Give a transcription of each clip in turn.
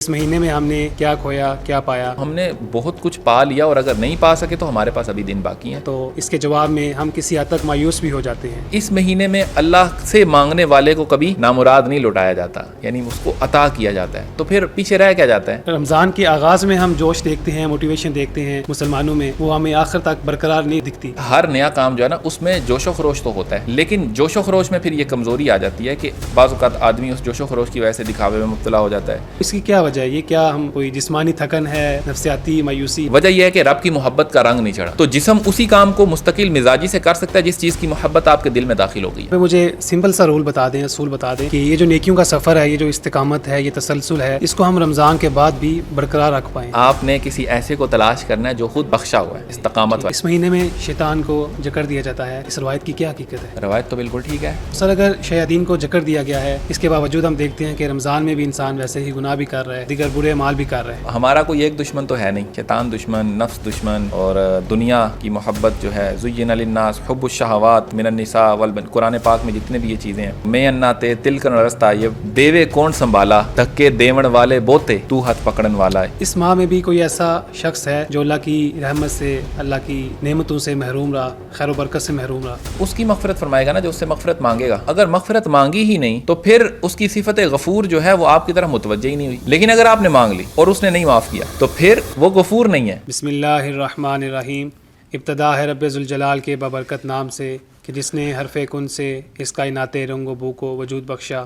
اس مہینے میں ہم نے کیا کھویا کیا پایا؟ ہم نے بہت کچھ پا لیا اور اگر نہیں پا سکے تو ہمارے پاس ابھی دن باقی ہیں. تو اس کے جواب میں ہم کسی حد تک مایوس بھی ہو جاتے ہیں. اس مہینے میں اللہ سے مانگنے والے کو کبھی نامراد نہیں لوٹایا جاتا، یعنی اس کو عطا کیا جاتا ہے، تو پھر پیچھے رہ کیا جاتا ہے. رمضان کے آغاز میں ہم جوش دیکھتے ہیں، موٹیویشن دیکھتے ہیں مسلمانوں میں، وہ ہمیں آخر تک برقرار نہیں دکھتی. ہر نیا کام جو ہے نا اس میں جوش و خروش تو ہوتا ہے، لیکن جوش و خروش میں پھر یہ کمزوری آ جاتی ہے کہ بعض اوقات آدمی اس جوش و خروش کی وجہ سے دکھاوے میں مبتلا ہو جاتا ہے. اس کی کیا وجہ ہے؟ یہ کیا ہم کوئی جسمانی تھکن ہے، نفسیاتی مایوسی؟ وجہ یہ ہے کہ رب کی محبت کا رنگ نہیں چڑھا. تو جسم اسی کام کو مستقل مزاجی سے کر سکتا ہے جس چیز کی محبت آپ کے دل میں داخل ہو گئی ہے. مجھے سمپل سا رول بتا دیں، اصول بتا دیں کہ یہ جو نیکیوں کا سفر ہے، یہ جو استقامت ہے، یہ تسلسل ہے، اس کو ہم رمضان کے بعد بھی برقرار رکھ پائیں. آپ نے کسی ایسے کو تلاش کرنا ہے جو خود بخشا ہوا ہے استقامت والا. اس مہینے میں شیطان کو جکڑ دیا جاتا ہے، اس روایت کی کیا حقیقت ہے؟ روایت تو بالکل ٹھیک ہے سر. اگر شیاطین کو جکڑ دیا گیا ہے، اس کے باوجود ہم دیکھتے ہیں کہ رمضان میں بھی انسان ویسے ہی گناہ بھی کر رہا ہے، دیگر برے اعمال بھی کر رہا ہے. ہمارا کوئی ایک دشمن تو ہے نہیں، شیطان دشمن، نفس دشمن، اور دنیا کی محبت جو ہے. زین للناس حب الشہوات من النساء والبن، قرآن پاک میں جتنے بھی یہ چیزیں ہیں، میں اناتے تلکن رستہ، یہ دیوے کون سنبھالا، دھکے دیون والے بوتے تو ہاتھ پکڑن والا ہے. اس ماہ میں بھی کوئی ایسا شخص ہے جو اللہ کی رحمت سے، اللہ کی نعمتوں سے محروم رہا، خیر و برکت سے محروم رہا؟ اس کی مغفرت فرمائے گا نا جو اس سے مغفرت مانگے گا. اگر مغفرت مانگی ہی نہیں تو پھر اس کی صفت غفور جو ہے وہ آپ کی طرف متوجہ ہی نہیں ہوئی. لیکن اگر آپ نے مانگ لی اور اس نے نہیں معاف کیا تو پھر وہ غفور نہیں ہے. بسم اللہ الرحمن الرحیم. ابتدا ہے رب ذوالجلال کے بابرکت نام سے کہ جس نے حرف کن سے اس کائنات رنگ و بو کو وجود بخشا.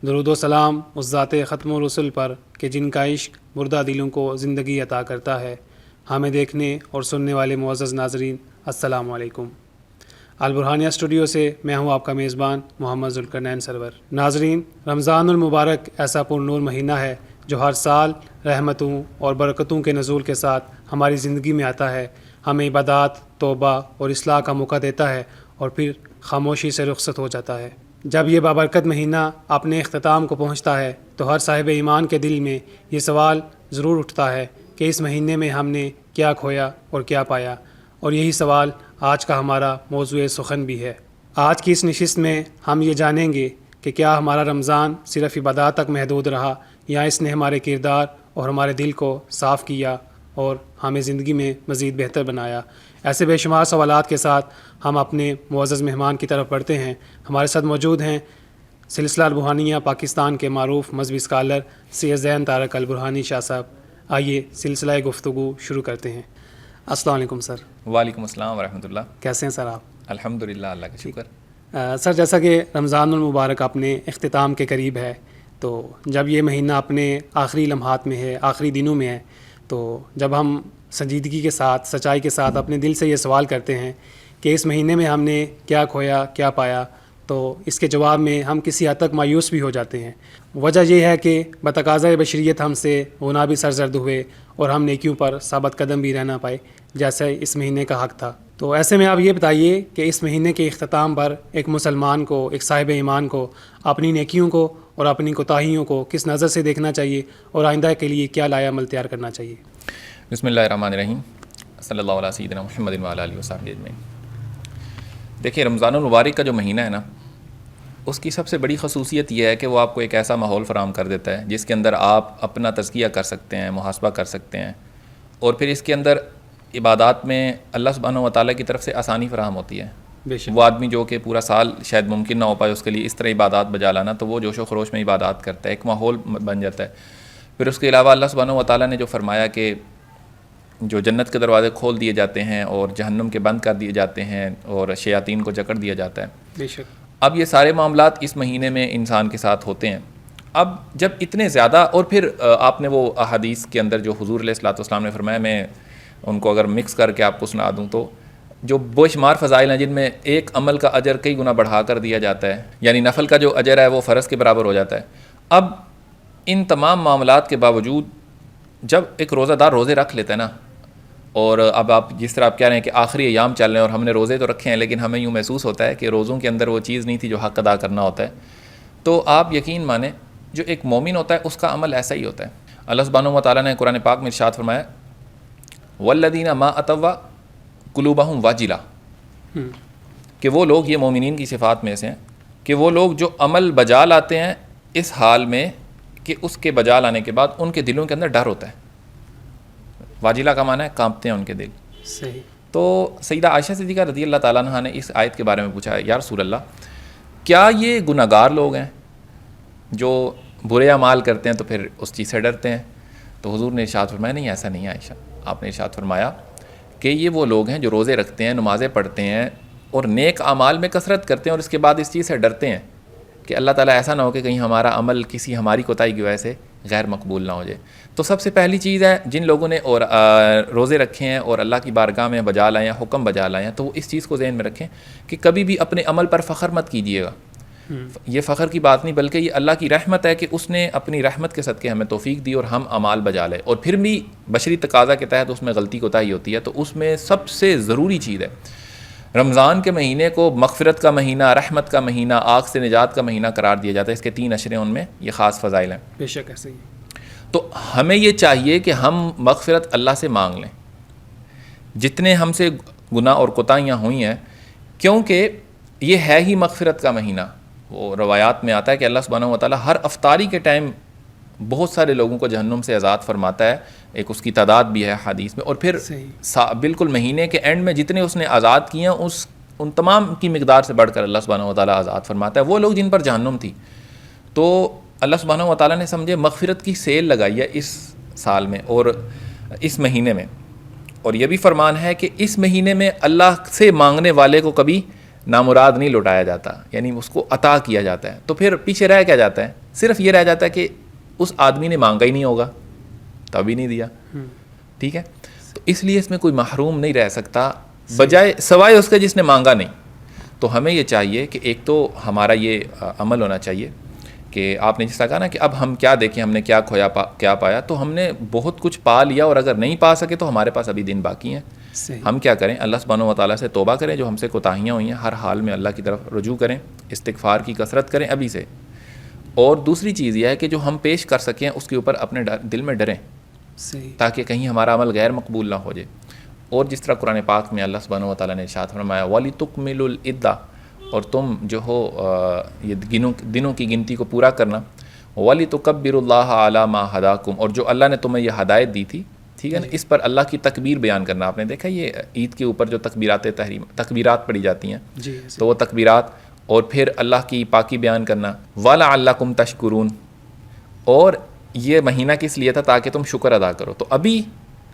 درود و سلام اس ذات ختم الرسل پر کہ جن کا عشق مردہ دلوں کو زندگی عطا کرتا ہے. ہمیں دیکھنے اور سننے والے معزز ناظرین السلام علیکم. البرہانیہ اسٹوڈیو سے میں ہوں آپ کا میزبان محمد ذوالقرنین سرور. ناظرین، رمضان المبارک ایسا پر نور مہینہ ہے جو ہر سال رحمتوں اور برکتوں کے نزول کے ساتھ ہماری زندگی میں آتا ہے، ہمیں عبادات، توبہ اور اصلاح کا موقع دیتا ہے اور پھر خاموشی سے رخصت ہو جاتا ہے. جب یہ بابرکت مہینہ اپنے اختتام کو پہنچتا ہے تو ہر صاحب ایمان کے دل میں یہ سوال ضرور اٹھتا ہے کہ اس مہینے میں ہم نے کیا کھویا اور کیا پایا، اور یہی سوال آج کا ہمارا موضوع سخن بھی ہے. آج کی اس نشست میں ہم یہ جانیں گے کہ کیا ہمارا رمضان صرف عبادات تک محدود رہا یا اس نے ہمارے کردار اور ہمارے دل کو صاف کیا اور ہمیں زندگی میں مزید بہتر بنایا. ایسے بے شمار سوالات کے ساتھ ہم اپنے معزز مہمان کی طرف بڑھتے ہیں. ہمارے ساتھ موجود ہیں سلسلہ البرہانیہ پاکستان کے معروف مذہبی اسکالر سید زین طارق البرہانی شاہ صاحب. آئیے سلسلہ گفتگو شروع کرتے ہیں. السلام علیکم سر. وعلیکم السلام ورحمۃ اللہ. کیسے ہیں سر آپ؟ الحمدللہ، اللہ کا شکر. سر، جیسا کہ رمضان المبارک اپنے اختتام کے قریب ہے، تو جب یہ مہینہ اپنے آخری لمحات میں ہے، آخری دنوں میں ہے، تو جب ہم سنجیدگی کے ساتھ، سچائی کے ساتھ اپنے دل سے یہ سوال کرتے ہیں کہ اس مہینے میں ہم نے کیا کھویا کیا پایا، تو اس کے جواب میں ہم کسی حد تک مایوس بھی ہو جاتے ہیں. وجہ یہ ہے کہ بتقاضۂ بشریت ہم سے گناہ بھی سرزد ہوئے اور ہم نیکیوں پر ثابت قدم بھی رہنا پائے جیسے اس مہینے کا حق تھا. تو ایسے میں آپ یہ بتائیے کہ اس مہینے کے اختتام پر ایک مسلمان کو، ایک صاحب ایمان کو اپنی نیکیوں کو اور اپنی کوتاہیوں کو کس نظر سے دیکھنا چاہیے اور آئندہ کے لیے کیا لائحہ عمل تیار کرنا چاہیے؟ بسم اللہ الرحمن الرحیم. صلی اللہ علیہ سیدنا محمد وعلی آلہ وصحبہ اجمعین. دیکھیے، رمضان المبارک کا جو مہینہ ہے نا، اس کی سب سے بڑی خصوصیت یہ ہے کہ وہ آپ کو ایک ایسا ماحول فراہم کر دیتا ہے جس کے اندر آپ اپنا تزکیہ کر سکتے ہیں، محاسبہ کر سکتے ہیں، اور پھر اس کے اندر عبادات میں اللہ سبحانہ و تعالیٰ کی طرف سے آسانی فراہم ہوتی ہے. وہ آدمی جو کہ پورا سال شاید ممکن نہ ہو پائے اس کے لیے اس طرح عبادات بجا لانا، تو وہ جوش و خروش میں عبادات کرتا ہے، ایک ماحول بن جاتا ہے. پھر اس کے علاوہ اللہ سبحانہ و تعالیٰ نے جو فرمایا کہ جو جنت کے دروازے کھول دیے جاتے ہیں اور جہنم کے بند کر دیے جاتے ہیں اور شیاطین کو جکڑ دیا جاتا ہے. بے شک. اب یہ سارے معاملات اس مہینے میں انسان کے ساتھ ہوتے ہیں. اب جب اتنے زیادہ، اور پھر آپ نے وہ احادیث کے اندر جو حضور علیہ الصلوۃ والسلام نے فرمایا، میں ان کو اگر مکس کر کے آپ کو سنا دوں تو جو بے شمار فضائل ہیں جن میں ایک عمل کا اجر کئی گنا بڑھا کر دیا جاتا ہے، یعنی نفل کا جو اجر ہے وہ فرض کے برابر ہو جاتا ہے. اب ان تمام معاملات کے باوجود جب ایک روزہ دار روزے رکھ لیتا ہے نا، اور اب آپ جس طرح آپ کہہ رہے ہیں کہ آخری ایام چل رہے ہیں اور ہم نے روزے تو رکھے ہیں لیکن ہمیں یوں محسوس ہوتا ہے کہ روزوں کے اندر وہ چیز نہیں تھی جو حق ادا کرنا ہوتا ہے، تو آپ یقین مانیں جو ایک مومن ہوتا ہے اس کا عمل ایسا ہی ہوتا ہے. اللہ سبحانہ و تعالیٰ نے قرآن پاک میں ارشاد فرمایا، والذین ما اتوا قلوبہم واجلہ، کہ وہ لوگ، یہ مومنین کی صفات میں سے ہیں کہ وہ لوگ جو عمل بجا لاتے ہیں اس حال میں کہ اس کے بجا لانے کے بعد ان کے دلوں کے اندر ڈر ہوتا ہے. واجلہ کا معنی ہے کانپتے ہیں ان کے دل. صحیح. تو سیدہ عائشہ صدیقہ رضی اللہ تعالیٰ عنہا نے اس آیت کے بارے میں پوچھا یا رسول اللہ کیا یہ گناہگار لوگ ہیں جو برے اعمال کرتے ہیں تو پھر اس چیز سے ڈرتے ہیں؟ تو حضور نے ارشاد فرمایا نہیں ایسا نہیں ہے عائشہ. آپ نے ارشاد فرمایا کہ یہ وہ لوگ ہیں جو روزے رکھتے ہیں, نمازیں پڑھتے ہیں اور نیک اعمال میں کثرت کرتے ہیں اور اس کے بعد اس چیز سے ڈرتے ہیں کہ اللہ تعالیٰ ایسا نہ ہو کہ کہیں ہمارا عمل کسی ہماری کوتاہی کی وجہ سے غیر مقبول نہ ہو جائے. تو سب سے پہلی چیز ہے جن لوگوں نے اور روزے رکھے ہیں اور اللہ کی بارگاہ میں بجا لائے ہیں, حکم بجا لائے ہیں, تو وہ اس چیز کو ذہن میں رکھیں کہ کبھی بھی اپنے عمل پر فخر مت کیجیے گا. یہ فخر کی بات نہیں بلکہ یہ اللہ کی رحمت ہے کہ اس نے اپنی رحمت کے صدقے ہمیں توفیق دی اور ہم اعمال بجا لے. اور پھر بھی بشری تقاضا کے تحت اس میں غلطی کوتاہی ہوتی ہے. تو اس میں سب سے ضروری چیز ہے رمضان کے مہینے کو مغفرت کا مہینہ, رحمت کا مہینہ, آگ سے نجات کا مہینہ قرار دیا جاتا ہے. اس کے 3 اشرے ان میں یہ خاص فضائل ہیں. بے شک ایسے ہی. تو ہمیں یہ چاہیے کہ ہم مغفرت اللہ سے مانگ لیں جتنے ہم سے گناہ اور کوتاہیاں ہوئی ہیں, کیونکہ یہ ہے ہی مغفرت کا مہینہ. وہ روایات میں آتا ہے کہ اللہ سبحانہ و تعالیٰ ہر افطاری کے ٹائم بہت سارے لوگوں کو جہنم سے آزاد فرماتا ہے. ایک اس کی تعداد بھی ہے حدیث میں. اور پھر بالکل مہینے کے اینڈ میں جتنے اس نے آزاد کیے ہیں ان تمام کی مقدار سے بڑھ کر اللہ سبحانہ و تعالیٰ آزاد فرماتا ہے وہ لوگ جن پر جہنم تھی. تو اللہ سبحانہ و تعالیٰ نے سمجھے مغفرت کی سیل لگائی ہے اس سال میں اور اس مہینے میں. اور یہ بھی فرمان ہے کہ اس مہینے میں اللہ سے مانگنے والے کو کبھی نامراد نہیں لوٹایا جاتا, یعنی اس کو عطا کیا جاتا ہے. تو پھر پیچھے رہ کیا جاتا ہے؟ صرف یہ رہ جاتا ہے کہ اس آدمی نے مانگا ہی نہیں ہوگا تبھی نہیں دیا. ٹھیک ہے, تو اس لیے اس میں کوئی محروم نہیں رہ سکتا بجائے سوائے اس کے جس نے مانگا نہیں. تو ہمیں یہ چاہیے کہ ایک تو ہمارا یہ عمل ہونا چاہیے کہ آپ نے جس طرح کہا نا کہ اب ہم کیا دیکھیں ہم نے کیا کھویا کیا پایا. تو ہم نے بہت کچھ پا لیا اور اگر نہیں پا سکے تو ہمارے پاس ابھی دن باقی ہیں. ہم کیا کریں؟ اللہ سبحانہ و تعالیٰ سے توبہ کریں, جو ہم سے کوتاہیاں ہوئی ہیں ہر حال میں اللہ کی طرف رجوع کریں, استغفار کی کثرت کریں ابھی سے. اور دوسری چیز یہ ہے کہ جو ہم پیش کر سکیں اس کے اوپر اپنے دل میں ڈریں تاکہ کہیں ہمارا عمل غیر مقبول نہ ہو جائے. اور جس طرح قرآن پاک میں اللہ سبحانہ و تعالیٰ نے ارشاد فرمایا وَلِتُكْمِلُوا الْعِدَّةَ, اور تم جو ہو یہ دنوں کی گنتی کو پورا کرنا. وَلِتُكَبِّرُوا اللَّهَ عَلَى مَا هَدَاكُمْ, اور جو اللہ نے تمہیں یہ ہدایت دی تھی, ٹھیک ہے نا, اس پر اللہ کی تکبیر بیان کرنا. آپ نے دیکھا یہ عید کے اوپر جو تکبیرات پڑھی جاتی ہیں تو وہ تکبیرات, اور پھر اللہ کی پاکی بیان کرنا. وَلَعَلَّكُمْ تَشْكُرُونَ, اور یہ مہینہ کس لیے تھا؟ تاکہ تم شکر ادا کرو. تو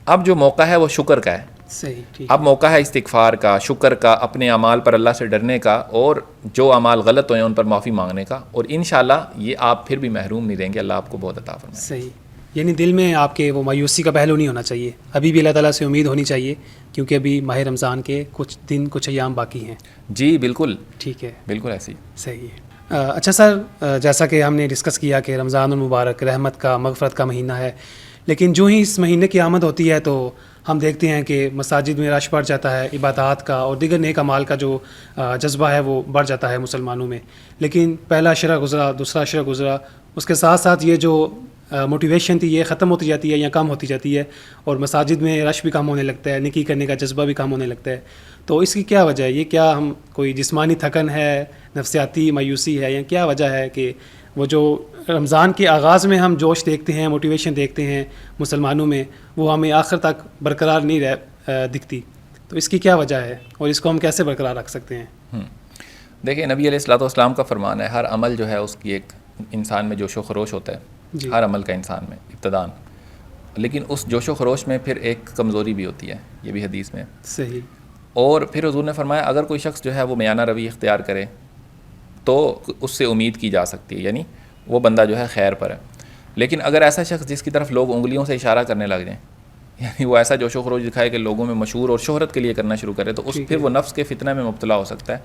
اب جو موقع ہے وہ شکر کا ہے. صحیح. اب موقع ہے استغفار کا, شکر کا, اپنے اعمال پر اللہ سے ڈرنے کا, اور جو اعمال غلط ہوئے ہیں ان پر معافی مانگنے کا. اور انشاءاللہ یہ آپ پھر بھی محروم نہیں رہیں گے, اللہ آپ کو بہت عطا فرمائے. صحیح. یعنی دل میں آپ کے وہ مایوسی کا پہلو نہیں ہونا چاہیے, ابھی بھی اللہ تعالیٰ سے امید ہونی چاہیے کیونکہ ابھی ماہ رمضان کے کچھ دن کچھ ایام باقی ہیں. جی بالکل ٹھیک ہے, بالکل ایسے ہی. صحیح ہے. اچھا سر, جیسا کہ ہم نے ڈسکس کیا کہ رمضان المبارک رحمت کا مغفرت کا مہینہ ہے, لیکن جو ہی اس مہینے کی آمد ہوتی ہے تو ہم دیکھتے ہیں کہ مساجد میں رش بڑھ جاتا ہے, عبادات کا اور دیگر نیک اعمال کا جو جذبہ ہے وہ بڑھ جاتا ہے مسلمانوں میں. لیکن پہلا عشرہ گزرا, دوسرا عشرہ گزرا, اس کے ساتھ ساتھ یہ جو موٹیویشن تھی یہ ختم ہوتی جاتی ہے یا کم ہوتی جاتی ہے, اور مساجد میں رش بھی کم ہونے لگتا ہے, نیکی کرنے کا جذبہ بھی کم ہونے لگتا ہے. تو اس کی کیا وجہ ہے؟ یہ کیا ہم کوئی جسمانی تھکن ہے, نفسیاتی مایوسی ہے, یا کیا وجہ ہے کہ وہ جو رمضان کے آغاز میں ہم جوش دیکھتے ہیں, موٹیویشن دیکھتے ہیں مسلمانوں میں, وہ ہمیں آخر تک برقرار نہیں دکھتی؟ تو اس کی کیا وجہ ہے اور اس کو ہم کیسے برقرار رکھ سکتے ہیں؟ دیکھیں نبی علیہ الصلوۃ والسلام کا فرمان ہے ہر عمل جو ہے اس کی ایک انسان میں جوش و خروش ہوتا ہے. ہر عمل کا انسان میں ابتداً, لیکن اس جوش و خروش میں پھر ایک کمزوری بھی ہوتی ہے, یہ بھی حدیث میں. صحیح. اور پھر حضور نے فرمایا اگر کوئی شخص جو ہے وہ میانہ روی اختیار کرے تو اس سے امید کی جا سکتی ہے, یعنی وہ بندہ جو ہے خیر پر ہے. لیکن اگر ایسا شخص جس کی طرف لوگ انگلیوں سے اشارہ کرنے لگ جائیں, یعنی وہ ایسا جوش و خروش دکھائے کہ لوگوں میں مشہور اور شہرت کے لیے کرنا شروع کرے, تو پھر وہ نفس کے فتنہ میں مبتلا ہو سکتا ہے.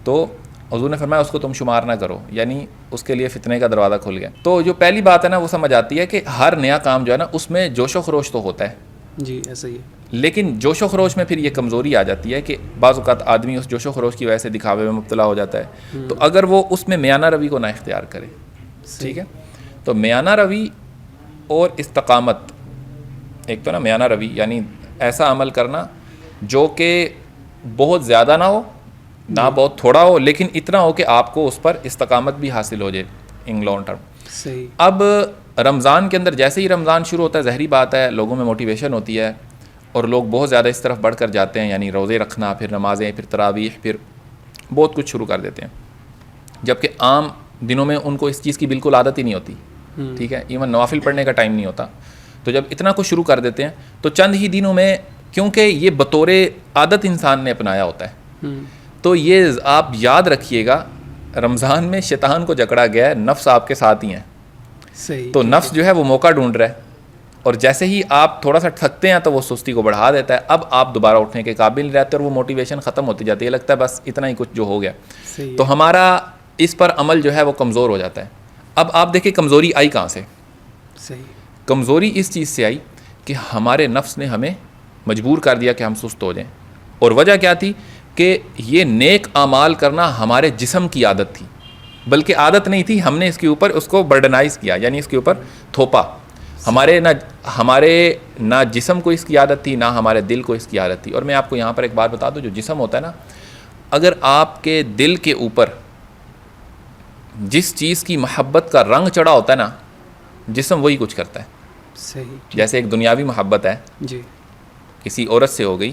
تو حضور نے فرمایا اس کو تم شمار نہ کرو, یعنی اس کے لیے فتنے کا دروازہ کھل گیا. تو جو پہلی بات ہے نا وہ سمجھ آتی ہے کہ ہر نیا کام جو ہے نا اس میں جوش و خروش تو ہوتا ہے. جی ایسا ہی ہے. لیکن جوش و خروش میں پھر یہ کمزوری آ جاتی ہے کہ بعض اوقات آدمی اس جوش و خروش کی وجہ سے دکھاوے میں مبتلا ہو جاتا ہے. تو اگر وہ اس میں میانہ روی کو نہ اختیار کرے, ٹھیک ہے, تو میانہ روی اور استقامت, ایک تو نا میانہ روی یعنی ایسا عمل کرنا جو کہ بہت زیادہ نہ ہو نہ بہت تھوڑا ہو, لیکن اتنا ہو کہ آپ کو اس پر استقامت بھی حاصل ہو جائے ان لانگ ٹرم. صحیح. اب رمضان کے اندر جیسے ہی رمضان شروع ہوتا ہے ظاہری بات ہے لوگوں میں موٹیویشن ہوتی ہے اور لوگ بہت زیادہ اس طرف بڑھ کر جاتے ہیں، یعنی روزے رکھنا، پھر نمازیں، پھر تراویح، پھر بہت کچھ شروع کر دیتے ہیں، جبکہ عام دنوں میں ان کو اس چیز کی بالکل عادت ہی نہیں ہوتی، ٹھیک ہے، ایون نوافل پڑھنے کا ٹائم نہیں ہوتا. تو جب اتنا کچھ شروع کر دیتے ہیں تو چند ہی دنوں میں، کیونکہ یہ بطور عادت انسان نے اپنایا ہوتا ہے، تو یہ آپ یاد رکھیے گا رمضان میں شیطان کو جکڑا گیا ہے، نفس آپ کے ساتھ ہی ہیں. صحیح. تو نفس جو ہے وہ موقع ڈھونڈ رہا ہے، اور جیسے ہی آپ تھوڑا سا تھکتے ہیں تو وہ سستی کو بڑھا دیتا ہے، اب آپ دوبارہ اٹھنے کے قابل نہیں رہتے اور وہ موٹیویشن ختم ہوتی جاتی ہے، لگتا ہے بس اتنا ہی کچھ جو ہو گیا. تو ہمارا اس پر عمل جو ہے وہ کمزور ہو جاتا ہے. اب آپ دیکھیں کمزوری آئی کہاں سے؟ صحیح. کمزوری اس چیز سے آئی کہ ہمارے نفس نے ہمیں مجبور کر دیا کہ ہم سست ہو جائیں. اور وجہ کیا تھی؟ کہ یہ نیک اعمال کرنا ہمارے جسم کی عادت تھی، بلکہ عادت نہیں تھی، ہم نے اس کے اوپر اس کو برڈنائز کیا، یعنی اس کے اوپر تھوپا. ہمارے نہ جسم کو اس کی عادت تھی، نہ ہمارے دل کو اس کی عادت تھی. اور میں آپ کو یہاں پر ایک بات بتا دوں، جو جسم ہوتا ہے نا، اگر آپ کے دل کے اوپر جس چیز کی محبت کا رنگ چڑھا ہوتا ہے نا، جسم وہی کچھ کرتا ہے. صحیح. جیسے ایک دنیاوی محبت ہے، جی. کسی عورت سے ہو گئی،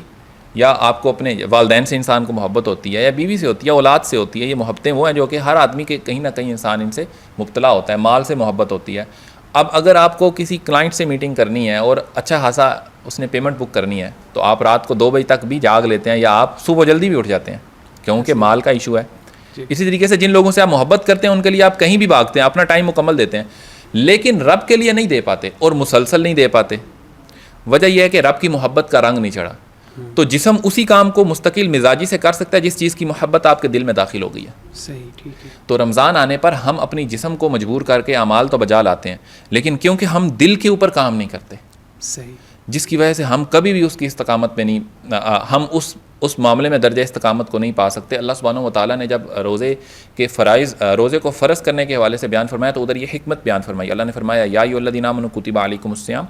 یا آپ کو اپنے والدین سے انسان کو محبت ہوتی ہے، یا بیوی سے ہوتی ہے، اولاد سے ہوتی ہے. یہ محبتیں وہ ہیں جو کہ ہر آدمی کے کہیں نہ کہیں انسان ان سے مبتلا ہوتا ہے. مال سے محبت ہوتی ہے. اب اگر آپ کو کسی کلائنٹ سے میٹنگ کرنی ہے اور اچھا خاصا اس نے پیمنٹ بک کرنی ہے، تو آپ رات کو 2 بجے تک بھی جاگ لیتے ہیں، یا آپ صبح جلدی بھی اٹھ جاتے ہیں کیونکہ مال کا ایشو ہے. اسی طریقے سے جن لوگوں سے آپ محبت کرتے ہیں ان کے لیے آپ کہیں بھی بھاگتے ہیں، اپنا ٹائم مکمل دیتے ہیں، لیکن رب کے لیے نہیں دے پاتے اور مسلسل نہیں دے پاتے. وجہ یہ ہے کہ رب کی محبت کا رنگ نہیں چڑھا. تو جسم اسی کام کو مستقل مزاجی سے کر سکتا ہے جس چیز کی محبت آپ کے دل میں داخل ہو گئی ہے. صحیح. ٹھیک ہے. تو رمضان آنے پر ہم اپنی جسم کو مجبور کر کے اعمال تو بجا لاتے ہیں، لیکن کیونکہ ہم دل کے اوپر کام نہیں کرتے، صحیح، جس کی وجہ سے ہم کبھی بھی اس کی استقامت میں نہیں، ہم اس معاملے میں درجہ استقامت کو نہیں پا سکتے. اللہ سبحانہ و تعالیٰ نے جب روزے کو فرض کرنے کے حوالے سے بیان فرمایا تو ادھر یہ حکمت بیان فرمائی. اللہ نے فرمایا یا ایھا الذین آمنوا کتب علیکم الصیام،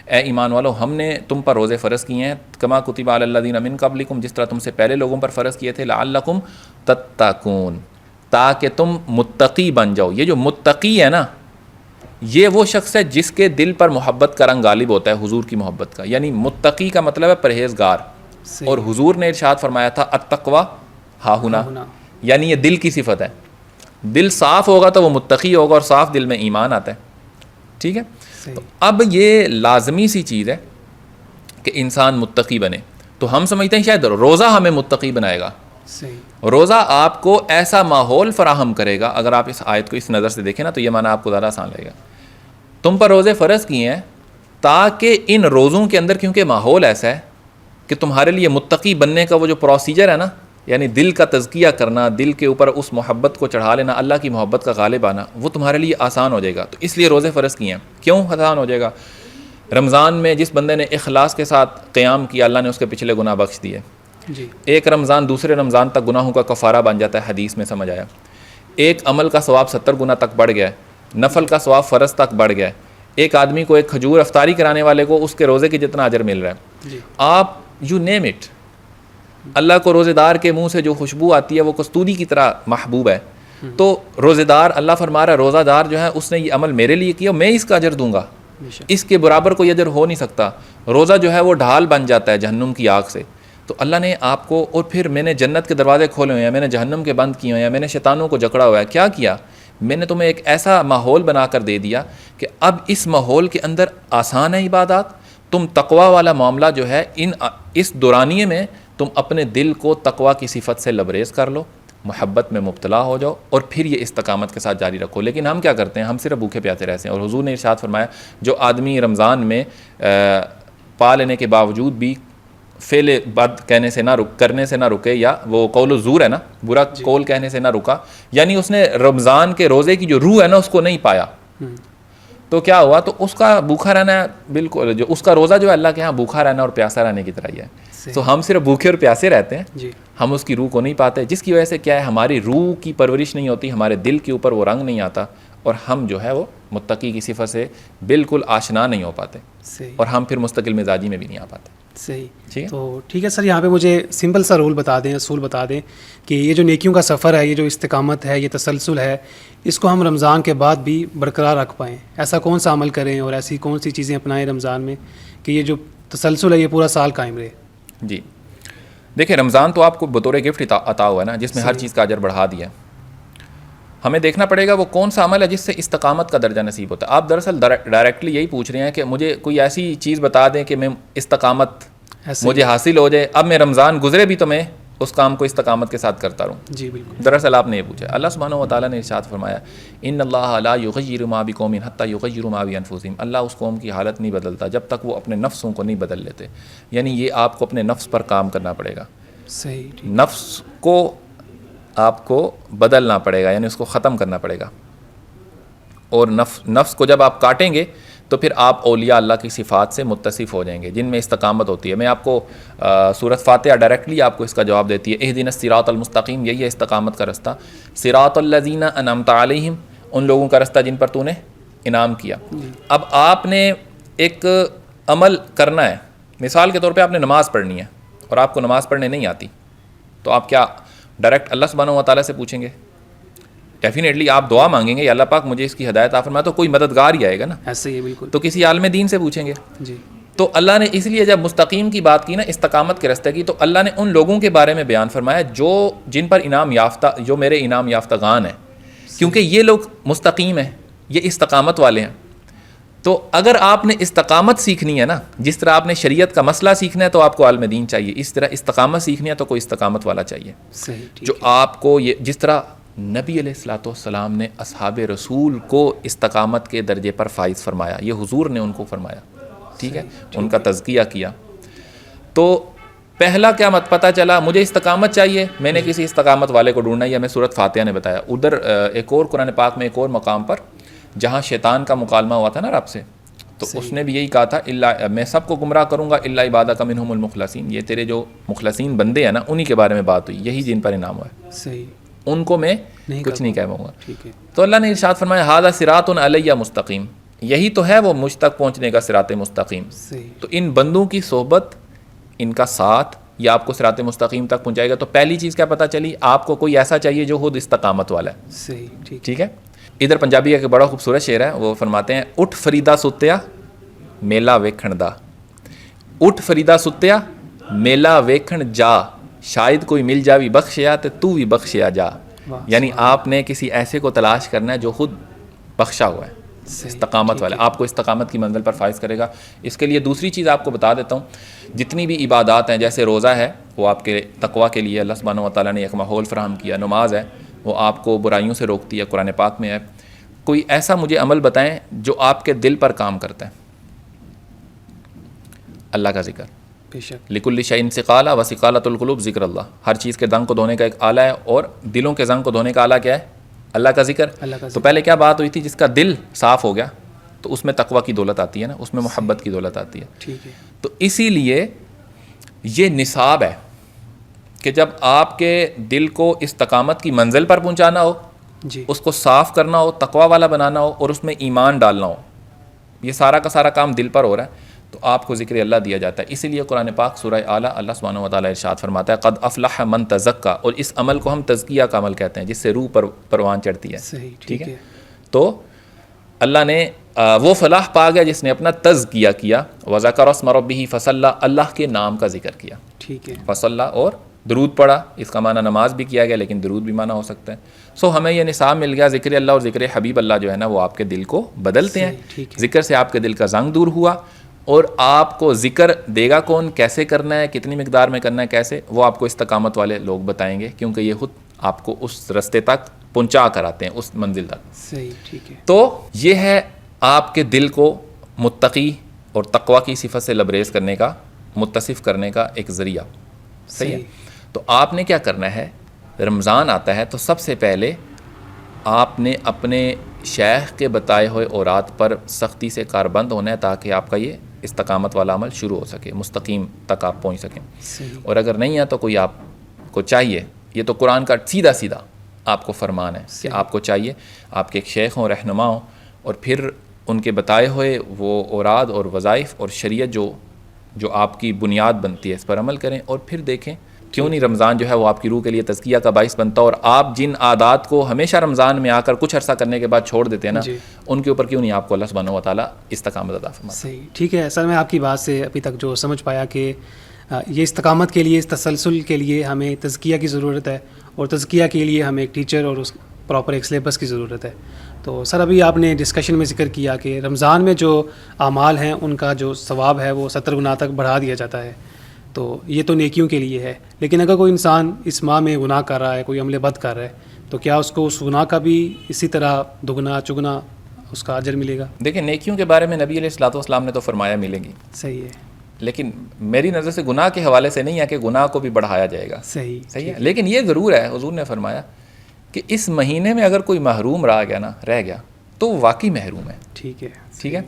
اے ایمان والو ہم نے تم پر روزے فرض کیے ہیں، کما کتب علی الذین من قبلکم، جس طرح تم سے پہلے لوگوں پر فرض کیے تھے، لعلکم تتقون، تاکہ تم متقی بن جاؤ. یہ جو متقی ہے نا، یہ وہ شخص ہے جس کے دل پر محبت کا رنگ غالب ہوتا ہے، حضور کی محبت کا. یعنی متقی کا مطلب ہے پرہیزگار. اور حضور نے ارشاد فرمایا تھا التقویٰ ہاہنا، یعنی یہ دل کی صفت ہے. دل صاف ہوگا تو وہ متقی ہوگا، اور صاف دل میں ایمان آتا ہے. ٹھیک ہے. تو اب یہ لازمی سی چیز ہے کہ انسان متقی بنے. تو ہم سمجھتے ہیں شاید روزہ ہمیں متقی بنائے گا. روزہ آپ کو ایسا ماحول فراہم کرے گا. اگر آپ اس آیت کو اس نظر سے دیکھیں نا تو یہ معنی آپ کو زیادہ آسان لگے گا. تم پر روزے فرض کیے ہیں تاکہ ان روزوں کے اندر، کیونکہ ماحول ایسا ہے کہ تمہارے لیے متقی بننے کا وہ جو پروسیجر ہے نا، یعنی دل کا تزکیہ کرنا، دل کے اوپر اس محبت کو چڑھا لینا، اللہ کی محبت کا غالب آنا، وہ تمہارے لیے آسان ہو جائے گا. تو اس لیے روزے فرض کیے ہیں. کیوں آسان ہو جائے گا؟ رمضان میں جس بندے نے اخلاص کے ساتھ قیام کیا، اللہ نے اس کے پچھلے گناہ بخش دیے. ایک رمضان دوسرے رمضان تک گناہوں کا کفارہ بن جاتا ہے، حدیث میں سمجھ آیا. ایک عمل کا ثواب 70 گنا تک بڑھ گیا ہے، نفل کا ثواب فرض تک بڑھ گیا ہے. ایک آدمی کو ایک کھجور افطاری کرانے والے کو اس کے روزے کی جتنا اجر مل رہا ہے. آپ یو نیم اٹ. اللہ کو روزے دار کے منہ سے جو خوشبو آتی ہے وہ کستوری کی طرح محبوب ہے. تو روزے دار، اللہ فرما رہا ہے روزہ دار جو ہے اس نے یہ عمل میرے لیے کیا، میں اس کا اجر دوں گا. اس کے برابر کوئی اجر ہو نہیں سکتا. روزہ جو ہے وہ ڈھال بن جاتا ہے جہنم کی آگ سے. تو اللہ نے آپ کو، اور پھر میں نے جنت کے دروازے کھولے ہوئے ہیں، میں نے جہنم کے بند کیے ہوئے ہیں، میں نے شیطانوں کو جکڑا ہوا ہے. کیا کیا؟ میں نے تمہیں ایک ایسا ماحول بنا کر دے دیا کہ اب اس ماحول کے اندر آسان ہے عبادات. تم تقویٰ والا معاملہ جو ہے اس دورانیے میں تم اپنے دل کو تقویٰ کی صفت سے لبریز کر لو، محبت میں مبتلا ہو جاؤ، اور پھر یہ استقامت کے ساتھ جاری رکھو. لیکن ہم کیا کرتے ہیں؟ ہم صرف بھوکے پیاسے رہتے ہیں. اور حضور نے ارشاد فرمایا جو آدمی رمضان میں پا لینے کے باوجود بھی فعل بد کرنے سے نہ رکے، یا وہ قول الزور ہے نا، برا قول کہنے سے نہ رکا، یعنی اس نے رمضان کے روزے کی جو روح ہے نا اس کو نہیں پایا، تو کیا ہوا؟ تو اس کا بھوکا رہنا بالکل، جو اس کا روزہ جو ہے اللہ کے ہاں بھوکا رہنا اور پیاسا رہنے کی طرح ہی ہے. تو ہم صرف بھوکے اور پیاسے رہتے ہیں، ہم اس کی روح کو نہیں پاتے، جس کی وجہ سے کیا ہے، ہماری روح کی پرورش نہیں ہوتی، ہمارے دل کے اوپر وہ رنگ نہیں آتا، اور ہم جو ہے وہ متقی کی صفت سے بالکل آشنا نہیں ہو پاتے، اور ہم پھر مستقل مزاجی میں بھی نہیں آ پاتے. صحیح. ٹھیک ہے. تو ٹھیک ہے سر, یہاں پہ مجھے سمپل سا رول بتا دیں, اصول بتا دیں کہ یہ جو نیکیوں کا سفر ہے, یہ جو استقامت ہے, یہ تسلسل ہے, اس کو ہم رمضان کے بعد بھی برقرار رکھ پائیں. ایسا کون سا عمل کریں اور ایسی کون سی چیزیں اپنائیں رمضان میں کہ یہ جو تسلسل ہے یہ پورا سال قائم رہے؟ جی دیکھیں, رمضان تو آپ کو بطور گفٹ عطا ہوا ہے نا, جس میں ہر چیز کا اجر بڑھا دیا ہے. ہمیں دیکھنا پڑے گا وہ کون سا عمل ہے جس سے استقامت کا درجہ نصیب ہوتا ہے. آپ دراصل ڈائریکٹلی یہی پوچھ رہے ہیں کہ مجھے کوئی ایسی چیز بتا دیں کہ میں استقامت مجھے حاصل ہو جائے, اب میں رمضان گزرے بھی تو میں اس کام کو استقامت کے ساتھ کرتا رہوں. جی بالکل. دراصل آپ نے یہ پوچھا. اللہ سبحانہ و تعالیٰ نے ارشاد فرمایا, ان اللہ لا یغیر ما بقوم حتی یغیروا ما بانفسہم. اللہ اس قوم کی حالت نہیں بدلتا جب تک وہ اپنے نفسوں کو نہیں بدل لیتے. یعنی یہ آپ کو اپنے نفس پر کام کرنا پڑے گا. صحیح. نفس کو آپ کو بدلنا پڑے گا, یعنی اس کو ختم کرنا پڑے گا. اور نفس کو جب آپ کاٹیں گے تو پھر آپ اولیاء اللہ کی صفات سے متصف ہو جائیں گے جن میں استقامت ہوتی ہے. میں آپ کو سورۃ فاتحہ ڈائریکٹلی آپ کو اس کا جواب دیتی ہے. اہدنا الصراط المستقیم, یہی ہے استقامت کا رستہ. صراط الذین انعمت علیہم, ان لوگوں کا رستہ جن پر تو نے انعام کیا. اب آپ نے ایک عمل کرنا ہے. مثال کے طور پہ آپ نے نماز پڑھنی ہے اور آپ کو نماز پڑھنے نہیں آتی, تو آپ کیا ڈائریکٹ اللہ سبحانہ و تعالیٰ سے پوچھیں گے؟ ڈیفینیٹلی آپ دعا مانگیں گے, یا اللہ پاک مجھے اس کی ہدایت عطا فرما, تو کوئی مددگار ہی آئے گا نا. ایسے ہی بالکل. تو کسی عالم دین سے پوچھیں گے. جی. تو اللہ نے اس لیے جب مستقیم کی بات کی نا, استقامت کے راستے کی, تو اللہ نے ان لوگوں کے بارے میں بیان فرمایا جن پر انعام یافتہ, جو میرے انعام یافتگان ہیں, کیونکہ یہ لوگ مستقیم ہیں, یہ استقامت والے ہیں. تو اگر آپ نے استقامت سیکھنی ہے نا, جس طرح آپ نے شریعت کا مسئلہ سیکھنا ہے تو آپ کو عالم دین چاہیے, اس طرح استقامت سیکھنی ہے تو کوئی استقامت والا چاہیے. صحیح. جو آپ کو یہ, جس طرح نبی علیہ الصلوۃ والسلام نے اصحاب رسول کو استقامت کے درجے پر فائز فرمایا, یہ حضور نے ان کو فرمایا. ٹھیک ہے, ان کا تزکیہ کیا. تو پہلا کیا مت پتہ چلا, مجھے استقامت چاہیے, میں نے کسی استقامت والے کو ڈھونڈنا, یا میں سورۃ فاتحہ نے بتایا. ادھر ایک اور قرآن پاک میں ایک اور مقام پر جہاں شیطان کا مکالمہ ہوا تھا نا رب سے, تو اس نے بھی یہی کہا تھا, میں سب کو گمراہ کروں گا الا عبادک منہم المخلصین. یہ تیرے جو مخلصین بندے ہیں نا, انہی کے بارے میں بات ہوئی, یہی جن پر انعام ہوا ہے. صحیح. ان کو میں کچھ نہیں کہوں گا. ٹھیک ہے. تو اللہ نے ارشاد فرمایا, ھذا صراط علیہ مستقیم, یہی تو ہے وہ مجھ تک پہنچنے کا صراط مستقیم. صحیح. تو ان بندوں کی صحبت, ان کا ساتھ, یہ آپ کو صراط مستقیم تک پہنچائے گا. تو پہلی چیز کیا پتہ چلی, آپ کو کوئی ایسا چاہیے جو خود استقامت والا ہے. صحیح. ٹھیک ہے. ادھر پنجابی کا ایک بڑا خوبصورت شعر ہے, وہ فرماتے ہیں, اٹھ فریدا ستیا میلا ویکھن دا, اٹھ فریدا ستیا میلا ویکھن جا, شاید کوئی مل جاوی بخشیا تے تو بھی بخشیا جا. یعنی آپ نے کسی ایسے کو تلاش کرنا ہے جو خود بخشا ہوا ہے, استقامت والا, آپ کو استقامت کی منزل پر فائز کرے گا. اس کے لیے دوسری چیز آپ کو بتا دیتا ہوں, جتنی بھی عبادات ہیں, جیسے روزہ ہے وہ آپ کے تقویٰ کے لیے اللہ سبحانہ و تعالیٰ نے ایک ماحول فراہم کیا. نماز ہے وہ آپ کو برائیوں سے روکتی ہے, قرآن پاک میں ہے. کوئی ایسا مجھے عمل بتائیں جو آپ کے دل پر کام کرتا ہے. اللہ کا ذکر, لکل شیء ثقالہ و ثقالۃ القلوب ذکر اللہ. ہر چیز کے زنگ کو دھونے کا ایک آلہ ہے, اور دلوں کے زنگ کو دھونے کا آلہ کیا ہے؟ اللہ کا ذکر. تو پہلے کیا بات ہوئی تھی, جس کا دل صاف ہو گیا تو اس میں تقویٰ کی دولت آتی ہے نا, اس میں محبت کی دولت آتی ہے. ٹھیک ہے. تو اسی لیے یہ نصاب ہے کہ جب آپ کے دل کو استقامت کی منزل پر پہنچانا ہو, جی, اس کو صاف کرنا ہو, تقویٰ والا بنانا ہو, اور اس میں ایمان ڈالنا ہو, یہ سارا کا سارا کام دل پر ہو رہا ہے, تو آپ کو ذکر اللہ دیا جاتا ہے. اسی لیے قرآن پاک سورہ اعلیٰ اللہ سبحانہ و تعالیٰ ارشاد فرماتا ہے, قد افلح من تزکا, اور اس عمل کو ہم تزکیہ کا عمل کہتے ہیں, جس سے روح پر پروان چڑھتی ہے. صحیح. ٹھیک ہے. تو اللہ نے وہ فلاح پا گیا جس نے اپنا تزکیہ کیا. وذکر اسم ربہ فصلی, اللہ کے نام کا ذکر کیا. ٹھیک ہے. فصلی, اور درود پڑھا. اس کا معنی نماز بھی کیا گیا, لیکن درود بھی معنی ہو سکتا ہے. سو ہمیں یہ نصاب مل گیا, ذکر اللہ اور ذکر حبیب اللہ جو ہے نا وہ آپ کے دل کو بدلتے ہیں. ذکر سے آپ کے دل کا زنگ دور ہوا, اور آپ کو ذکر دے گا کون, کیسے کرنا ہے, کتنی مقدار میں کرنا ہے, کیسے, وہ آپ کو استقامت والے لوگ بتائیں گے, کیونکہ یہ خود آپ کو اس رستے تک پہنچا کر آتے ہیں, اس منزل تک. صحیح. ٹھیک ہے. تو یہ ہے آپ کے دل کو متقی اور تقویٰ کی صفت سے لبریز کرنے کا, متصف کرنے کا ایک ذریعہ. صحیح ہے. تو آپ نے کیا کرنا ہے, رمضان آتا ہے تو سب سے پہلے آپ نے اپنے شیخ کے بتائے ہوئے اورات پر سختی سے کاربند ہونا ہے, تاکہ آپ کا یہ استقامت والا عمل شروع ہو سکے, مستقیم تک آپ پہنچ سکیں. اور اگر نہیں ہے تو کوئی آپ کو چاہیے, یہ تو قرآن کا سیدھا سیدھا آپ کو فرمان ہے کہ آپ کو چاہیے آپ کے ایک شیخ ہوں, رہنما ہوں, اور پھر ان کے بتائے ہوئے وہ اوراد اور وظائف اور شریعت جو جو آپ کی بنیاد بنتی ہے اس پر عمل کریں، اور پھر دیکھیں کیوں نہیں رمضان جو ہے وہ آپ کی روح کے لیے تزکیہ کا باعث بنتا، اور آپ جن عادات کو ہمیشہ رمضان میں آ کر کچھ عرصہ کرنے کے بعد چھوڑ دیتے ہیں نا، ان کے اوپر کیوں نہیں آپ کو اللہ سبحانہ و تعالیٰ استقامت عطا فرماتا۔ صحیح، ٹھیک ہے سر، میں آپ کی بات سے ابھی تک جو سمجھ پایا کہ یہ استقامت کے لیے، اس تسلسل کے لیے ہمیں تزکیہ کی ضرورت ہے، اور تزکیہ کے لیے ہمیں ایک ٹیچر اور اس پراپر ایک سلیبس کی ضرورت ہے۔ تو سر ابھی آپ نے ڈسکشن میں ذکر کیا کہ رمضان میں جو اعمال ہیں ان کا جو ثواب ہے وہ 70 گنا تک بڑھا دیا جاتا ہے، تو یہ تو نیکیوں کے لیے ہے، لیکن اگر کوئی انسان اس ماہ میں گناہ کر رہا ہے، کوئی عمل بد کر رہا ہے، تو کیا اس کو اس گناہ کا بھی اسی طرح دگنا چگنا اس کا اجر ملے گا؟ دیکھیں نیکیوں کے بارے میں نبی علیہ الصلوۃ والسلام نے تو فرمایا ملے گی، صحیح ہے، لیکن میری نظر سے گناہ کے حوالے سے نہیں ہے کہ گناہ کو بھی بڑھایا جائے گا، صحیح ہے، لیکن یہ ضرور ہے حضور نے فرمایا کہ اس مہینے میں اگر کوئی محروم رہ گیا تو وہ واقعی محروم ہے، ٹھیک ہے،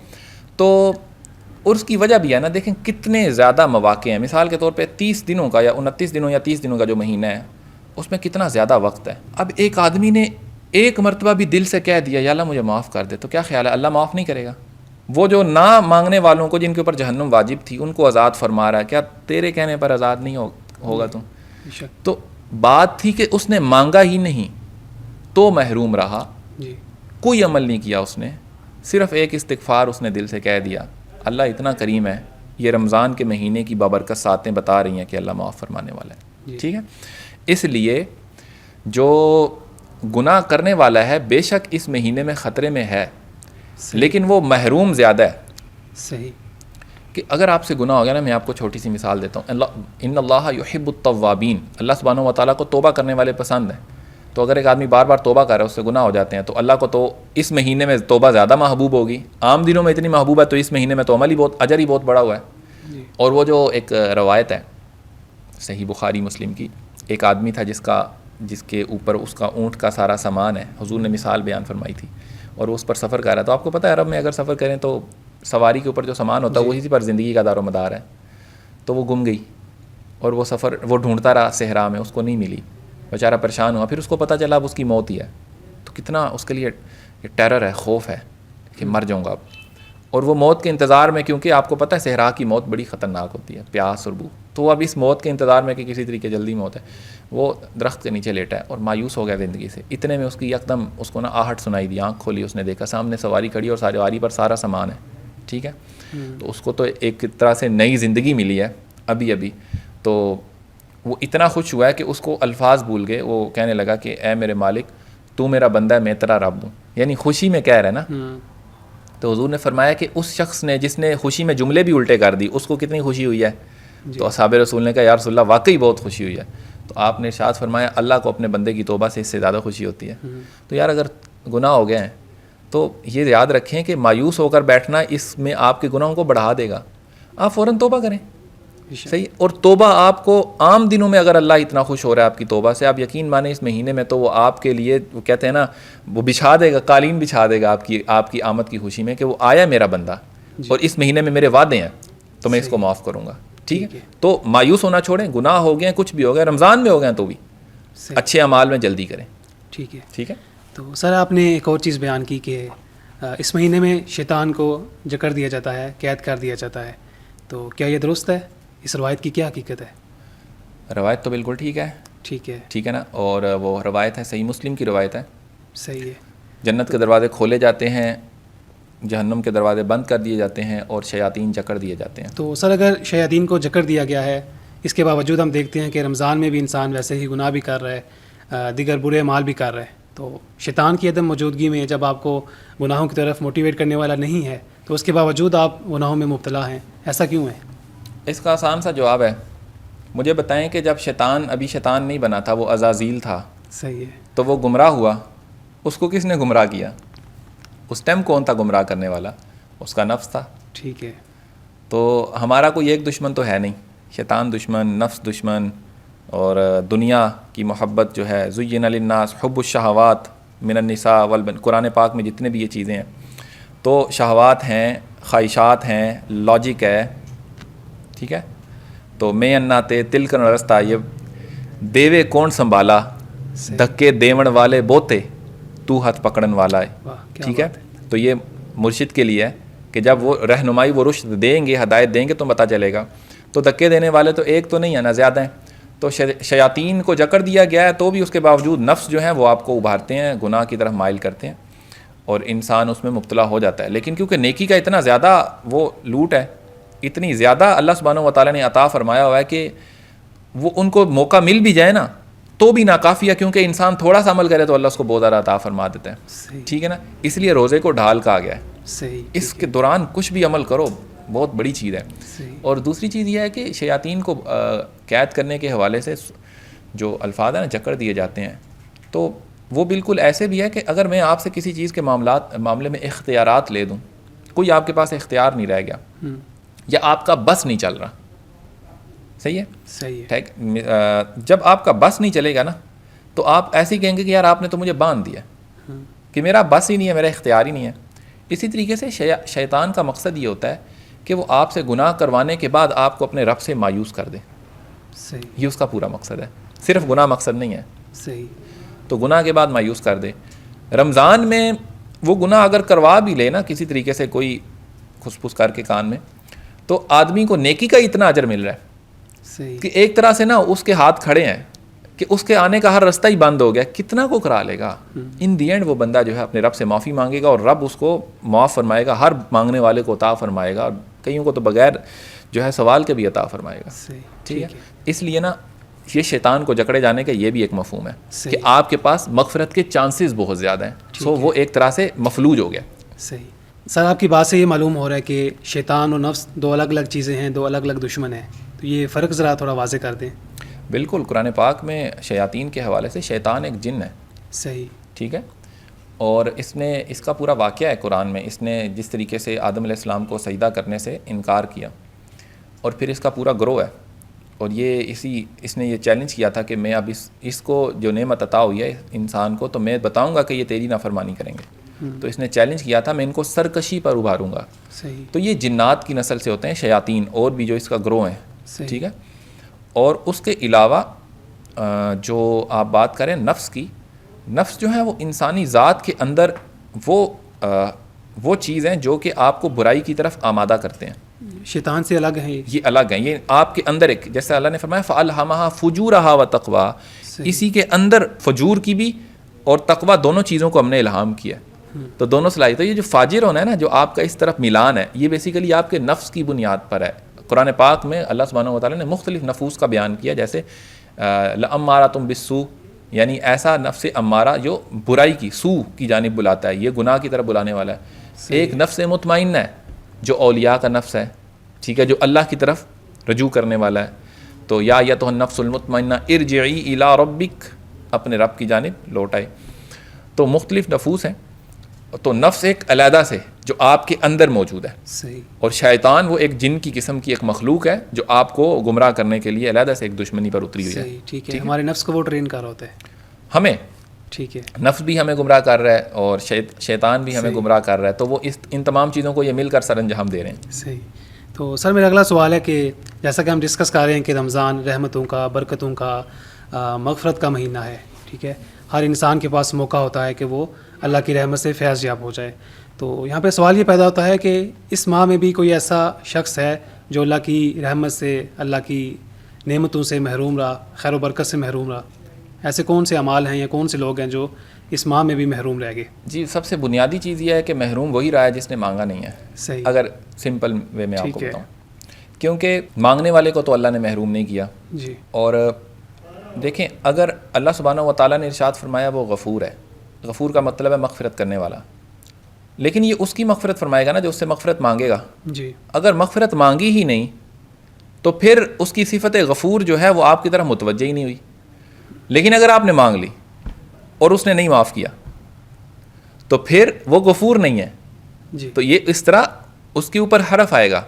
تو اور اس کی وجہ بھی ہے نا، دیکھیں کتنے زیادہ مواقع ہیں، مثال کے طور پہ 30 دنوں کا یا 29 دنوں یا 30 دنوں کا جو مہینہ ہے اس میں کتنا زیادہ وقت ہے۔ اب ایک آدمی نے ایک مرتبہ بھی دل سے کہہ دیا یا اللہ مجھے معاف کر دے، تو کیا خیال ہے اللہ معاف نہیں کرے گا؟ وہ جو نہ مانگنے والوں کو جن کے اوپر جہنم واجب تھی ان کو آزاد فرما رہا ہے، کیا تیرے کہنے پر آزاد نہیں ہوگا تم؟ تو بات تھی کہ اس نے مانگا ہی نہیں تو محروم رہا، کوئی عمل نہیں کیا اس نے، صرف ایک استغفار اس نے دل سے کہہ دیا، اللہ اتنا کریم ہے، یہ رمضان کے مہینے کی بابرکت ساتیں بتا رہی ہیں کہ اللہ معاف فرمانے والا ہے، ٹھیک ہے۔ اس لیے جو گناہ کرنے والا ہے بے شک اس مہینے میں خطرے میں ہے، لیکن وہ محروم زیادہ ہے۔ صحیح، کہ اگر آپ سے گناہ ہو گیا نا، میں آپ کو چھوٹی سی مثال دیتا ہوں، ان اللہ یحب التوابین، اللہ سبحانہ و تعالیٰ کو توبہ کرنے والے پسند ہیں، تو اگر ایک آدمی بار بار توبہ کر رہا ہے، اس سے گناہ ہو جاتے ہیں، تو اللہ کو تو اس مہینے میں توبہ زیادہ محبوب ہوگی، عام دنوں میں اتنی محبوب ہے تو اس مہینے میں تو عمل ہی بہت، اجر ہی بہت بڑا ہوا ہے۔ اور وہ جو ایک روایت ہے صحیح بخاری مسلم کی، ایک آدمی تھا جس کے اوپر اس کا اونٹ کا سارا سامان ہے، حضور نے مثال بیان فرمائی تھی، اور وہ اس پر سفر کر رہا ہے، تو آپ کو پتہ ہے عرب میں اگر سفر کریں تو سواری کے اوپر جو سامان ہوتا ہے وہ اسی پر زندگی کا دار و مدار ہے، تو وہ گم گئی، اور وہ ڈھونڈتا رہا صحرا میں، اس کو نہیں ملی، بیچارہ پریشان ہوا، پھر اس کو پتہ چلا اب اس کی موت ہی ہے، تو کتنا اس کے لیے ٹیرر ہے، خوف ہے کہ مر جاؤں گا اب، اور وہ موت کے انتظار میں، کیونکہ آپ کو پتہ ہے صحرا کی موت بڑی خطرناک ہوتی ہے، پیاس اور بھوک، تو وہ اب اس موت کے انتظار میں کہ کسی طریقے جلدی موت ہے، وہ درخت کے نیچے لیٹا ہے اور مایوس ہو گیا زندگی سے، اتنے میں اس کی یکدم اس کو نا آہٹ سنائی دی، آنکھ کھولی، اس نے دیکھا سامنے سواری کھڑی اور سواری پر سارا سامان ہے، ٹھیک ہے، تو اس کو تو ایک طرح سے نئی زندگی ملی ہے ابھی، تو وہ اتنا خوش ہوا ہے کہ اس کو الفاظ بھول گئے، وہ کہنے لگا کہ اے میرے مالک تو میرا بندہ ہے، میں تیرا رب ہوں، یعنی خوشی میں کہہ رہے نا۔ تو حضور نے فرمایا کہ اس شخص نے جس نے خوشی میں جملے بھی الٹے کر دی، اس کو کتنی خوشی ہوئی ہے؟ تو اصحاب رسول نے کہا یا رسول اللہ واقعی بہت خوشی ہوئی ہے، تو آپ نے ارشاد فرمایا اللہ کو اپنے بندے کی توبہ سے اس سے زیادہ خوشی ہوتی ہے۔ تو یار اگر گناہ ہو گئے ہیں تو یہ یاد رکھیں کہ مایوس ہو کر بیٹھنا اس میں آپ کے گناہوں کو بڑھا دے گا، آپ فوراً توبہ کریں، صحیح، اور توبہ آپ کو عام دنوں میں اگر اللہ اتنا خوش ہو رہا ہے آپ کی توبہ سے، آپ یقین مانیں اس مہینے میں تو وہ آپ کے لیے، وہ کہتے ہیں نا، وہ بچھا دے گا، قالین بچھا دے گا آپ کی آمد کی خوشی میں کہ وہ آیا میرا بندہ، اور اس مہینے میں میرے وعدے ہیں تو میں اس کو معاف کروں گا، ٹھیک ہے۔ تو مایوس ہونا چھوڑیں، گناہ ہو گئے کچھ بھی ہو گیا، رمضان میں ہو گئے تو بھی اچھے اعمال میں جلدی کریں، ٹھیک ہے۔ تو سر آپ نے ایک اور چیز بیان کی کہ اس مہینے میں شیطان کو جکڑ دیا جاتا ہے، قید کر دیا جاتا ہے، تو کیا یہ درست ہے؟ اس روایت کی کیا حقیقت ہے؟ روایت تو بالکل ٹھیک ہے نا، اور وہ روایت ہے صحیح مسلم کی روایت ہے، صحیح ہے، جنت کے دروازے کھولے جاتے ہیں، جہنم کے دروازے بند کر دیے جاتے ہیں، اور شیاطین جکڑ دیے جاتے ہیں۔ تو سر اگر شیاطین کو جکڑ دیا گیا ہے، اس کے باوجود ہم دیکھتے ہیں کہ رمضان میں بھی انسان ویسے ہی گناہ بھی کر رہا ہے، دیگر برے اعمال بھی کر رہا ہے، تو شیطان کی عدم موجودگی میں جب آپ کو گناہوں کی طرف موٹیویٹ کرنے والا نہیں ہے تو اس کے باوجود آپ گناہوں میں مبتلا ہیں، ایسا کیوں ہے؟ اس کا آسان سا جواب ہے، مجھے بتائیں کہ جب ابھی شیطان نہیں بنا تھا، وہ عزازیل تھا، صحیح ہے، تو وہ گمراہ ہوا، اس کو کس نے گمراہ کیا؟ اس ٹائم کون تھا گمراہ کرنے والا؟ اس کا نفس تھا، ٹھیک ہے۔ تو ہمارا کوئی ایک دشمن تو ہے نہیں، شیطان دشمن، نفس دشمن، اور دنیا کی محبت جو ہے، زین للناس حب الشہوات من النساء والبن، قرآن پاک میں جتنے بھی یہ چیزیں ہیں، تو شہوات ہیں، خواہشات ہیں، لاجک ہے، ٹھیک ہے، تو میں اناتے تل کر رستہ، یہ دیوے کون سنبھالا، دھکے دیون والے بوتے تو ہاتھ پکڑن والا ہے، ٹھیک ہے، تو یہ مرشد کے لیے ہے کہ جب وہ رہنمائی وہ رشد دیں گے، ہدایت دیں گے تو پتہ چلے گا. تو دھکے دینے والے تو ایک تو نہیں ہیں نا، زیادہ ہیں. تو شیاطین کو جکڑ دیا گیا ہے، تو بھی اس کے باوجود نفس جو ہیں وہ آپ کو ابھارتے ہیں، گناہ کی طرف مائل کرتے ہیں اور انسان اس میں مبتلا ہو جاتا ہے. لیکن کیونکہ نیکی کا اتنا زیادہ وہ لوٹ ہے، اتنی زیادہ اللہ سبحانہ و تعالیٰ نے عطا فرمایا ہوا ہے کہ وہ ان کو موقع مل بھی جائے نا تو بھی ناکافی ہے، کیونکہ انسان تھوڑا سا عمل کرے تو اللہ اس کو بہت زیادہ عطا فرما دیتا ہے. ٹھیک ہے نا، اس لیے روزے کو ڈھال کہا گیا ہے. اس کے دوران کچھ بھی عمل کرو، بہت بڑی چیز ہے. اور دوسری چیز یہ ہے کہ شیاطین کو قید کرنے کے حوالے سے جو الفاظ ہیں نا جکڑ دیے جاتے ہیں، تو وہ بالکل ایسے بھی ہے کہ اگر میں آپ سے کسی چیز کے معاملے میں اختیارات لے دوں، کوئی آپ کے پاس اختیار نہیں رہ گیا یا آپ کا بس نہیں چل رہا، صحیح ہے ٹھیک، جب آپ کا بس نہیں چلے گا نا تو آپ ایسے ہی کہیں گے کہ یار آپ نے تو مجھے باندھ دیا کہ میرا بس ہی نہیں ہے، میرا اختیار ہی نہیں ہے. اسی طریقے سے شیطان کا مقصد یہ ہوتا ہے کہ وہ آپ سے گناہ کروانے کے بعد آپ کو اپنے رب سے مایوس کر دے. یہ اس کا پورا مقصد ہے، صرف گناہ مقصد نہیں ہے. تو گناہ کے بعد مایوس کر دے. رمضان میں وہ گناہ اگر کروا بھی لے نا کسی طریقے سے، کوئی کھس پھس کر کے کان میں، تو آدمی کو نیکی کا اتنا اجر مل رہا ہے کہ ایک طرح سے نا اس کے ہاتھ کھڑے ہیں کہ اس کے آنے کا ہر رستہ ہی بند ہو گیا، کتنا کو کرا لے گا. ان دی اینڈ وہ بندہ جو ہے اپنے رب سے معافی مانگے گا اور رب اس کو معاف فرمائے گا، ہر مانگنے والے کو عطا فرمائے گا، اور کئیوں کو تو بغیر جو ہے سوال کے بھی عطا فرمائے گا. ٹھیک ہے، اس لیے نا یہ شیطان کو جکڑے جانے کا یہ بھی ایک مفہوم ہے کہ آپ کے پاس مغفرت کے چانسز بہت زیادہ ہیں. سو وہ ایک طرح سے مفلوج ہو گیا. صحیح. سر آپ کی بات سے یہ معلوم ہو رہا ہے کہ شیطان اور نفس دو الگ الگ چیزیں ہیں، دو الگ الگ دشمن ہیں. تو یہ فرق ذرا تھوڑا واضح کر دیں. بالکل، قرآن پاک میں شیاطین کے حوالے سے شیطان ایک جن ہے. صحیح. ٹھیک ہے، اور اس کا پورا واقعہ ہے قرآن میں. اس نے جس طریقے سے آدم علیہ السلام کو سجدہ کرنے سے انکار کیا، اور پھر اس کا پورا گروہ ہے، اور اس نے یہ چیلنج کیا تھا کہ میں اب اس کو جو نعمت عطا ہوئی ہے انسان کو، تو میں بتاؤں گا کہ یہ تیری نافرمانی کریں گے. تو اس نے چیلنج کیا تھا میں ان کو سرکشی پر ابھاروں گا. صحیح. تو یہ جنات کی نسل سے ہوتے ہیں شیاطین، اور بھی جو اس کا گروہ ہیں. ٹھیک ہے، اور اس کے علاوہ جو آپ بات کریں نفس کی، نفس جو ہے وہ انسانی ذات کے اندر وہ چیز ہیں جو کہ آپ کو برائی کی طرف آمادہ کرتے ہیں. شیطان سے الگ ہیں یہ الگ ہیں. یہ آپ کے اندر ایک، جیسے اللہ نے فرمایا فَأَلْهَمَهَا فُجُورَهَا وَتَقْوَىٰ، اسی کے اندر فجور کی بھی اور تقویٰ دونوں چیزوں کو ہم نے الہام کیا. تو دونوں صلاحیت. تو یہ جو فاجر ہونا ہے نا، جو آپ کا اس طرف میلان ہے، یہ بیسیکلی آپ کے نفس کی بنیاد پر ہے. قرآن پاک میں اللہ سبحانہ و تعالیٰ نے مختلف نفوس کا بیان کیا، جیسے لَأَمَّارَةٌ بِالسُّوءِ، یعنی ایسا نفس امارہ جو برائی کی، سو کی جانب بلاتا ہے، یہ گناہ کی طرف بلانے والا ہے. ایک نفس مطمئنہ ہے جو اولیاء کا نفس ہے. ٹھیک ہے، جو اللہ کی طرف رجوع کرنے والا ہے. تو یا ایتھا النفس المطمئنہ ارجعی الی ربک، اپنے رب کی جانب لوٹ آئے. تو مختلف نفوس ہیں. تو نفس ایک علیحدہ سے جو آپ کے اندر موجود ہے. صحیح. اور شیطان وہ ایک جن کی قسم کی ایک مخلوق ہے جو آپ کو گمراہ کرنے کے لیے علیحدہ سے ایک دشمنی پر اتری ہوئی ہے. صحیح. ٹھیک ہے، ہمارے نفس کو وہ ٹرین کر رہا ہوتا ہے ہمیں. ٹھیک ہے، نفس بھی ہمیں گمراہ کر رہا ہے اور شیطان بھی ہمیں گمراہ کر رہا ہے. تو وہ ان تمام چیزوں کو یہ مل کر سر انجام دے رہے ہیں. صحیح. تو سر میرا اگلا سوال ہے کہ جیسا کہ ہم ڈسکس کر رہے ہیں کہ رمضان رحمتوں کا، برکتوں کا، مغفرت کا مہینہ ہے. ٹھیک ہے، ہر انسان کے پاس موقع ہوتا ہے کہ وہ اللہ کی رحمت سے فیض یاب ہو جائے. تو یہاں پہ سوال یہ پیدا ہوتا ہے کہ اس ماہ میں بھی کوئی ایسا شخص ہے جو اللہ کی رحمت سے، اللہ کی نعمتوں سے محروم رہا، خیر و برکت سے محروم رہا. ایسے کون سے اعمال ہیں یا کون سے لوگ ہیں جو اس ماہ میں بھی محروم رہ گئے؟ جی، سب سے بنیادی چیز یہ ہے کہ محروم وہی رہا ہے جس نے مانگا نہیں ہے. صحیح. اگر سمپل وے میں آپ کو بتاؤں، کیونکہ مانگنے والے کو تو اللہ نے محروم نہیں کیا. جی. اور دیکھیں، اگر اللہ سبحانہ و تعالیٰ نے ارشاد فرمایا وہ غفور ہے، غفور کا مطلب ہے مغفرت کرنے والا، لیکن یہ اس کی مغفرت فرمائے گا نا جو اس سے مغفرت مانگے گا. جی. اگر مغفرت مانگی ہی نہیں تو پھر اس کی صفت غفور جو ہے وہ آپ کی طرف متوجہ ہی نہیں ہوئی. لیکن اگر آپ نے مانگ لی اور اس نے نہیں معاف کیا تو پھر وہ غفور نہیں ہے. جی. تو یہ اس طرح اس کے اوپر حرف آئے گا.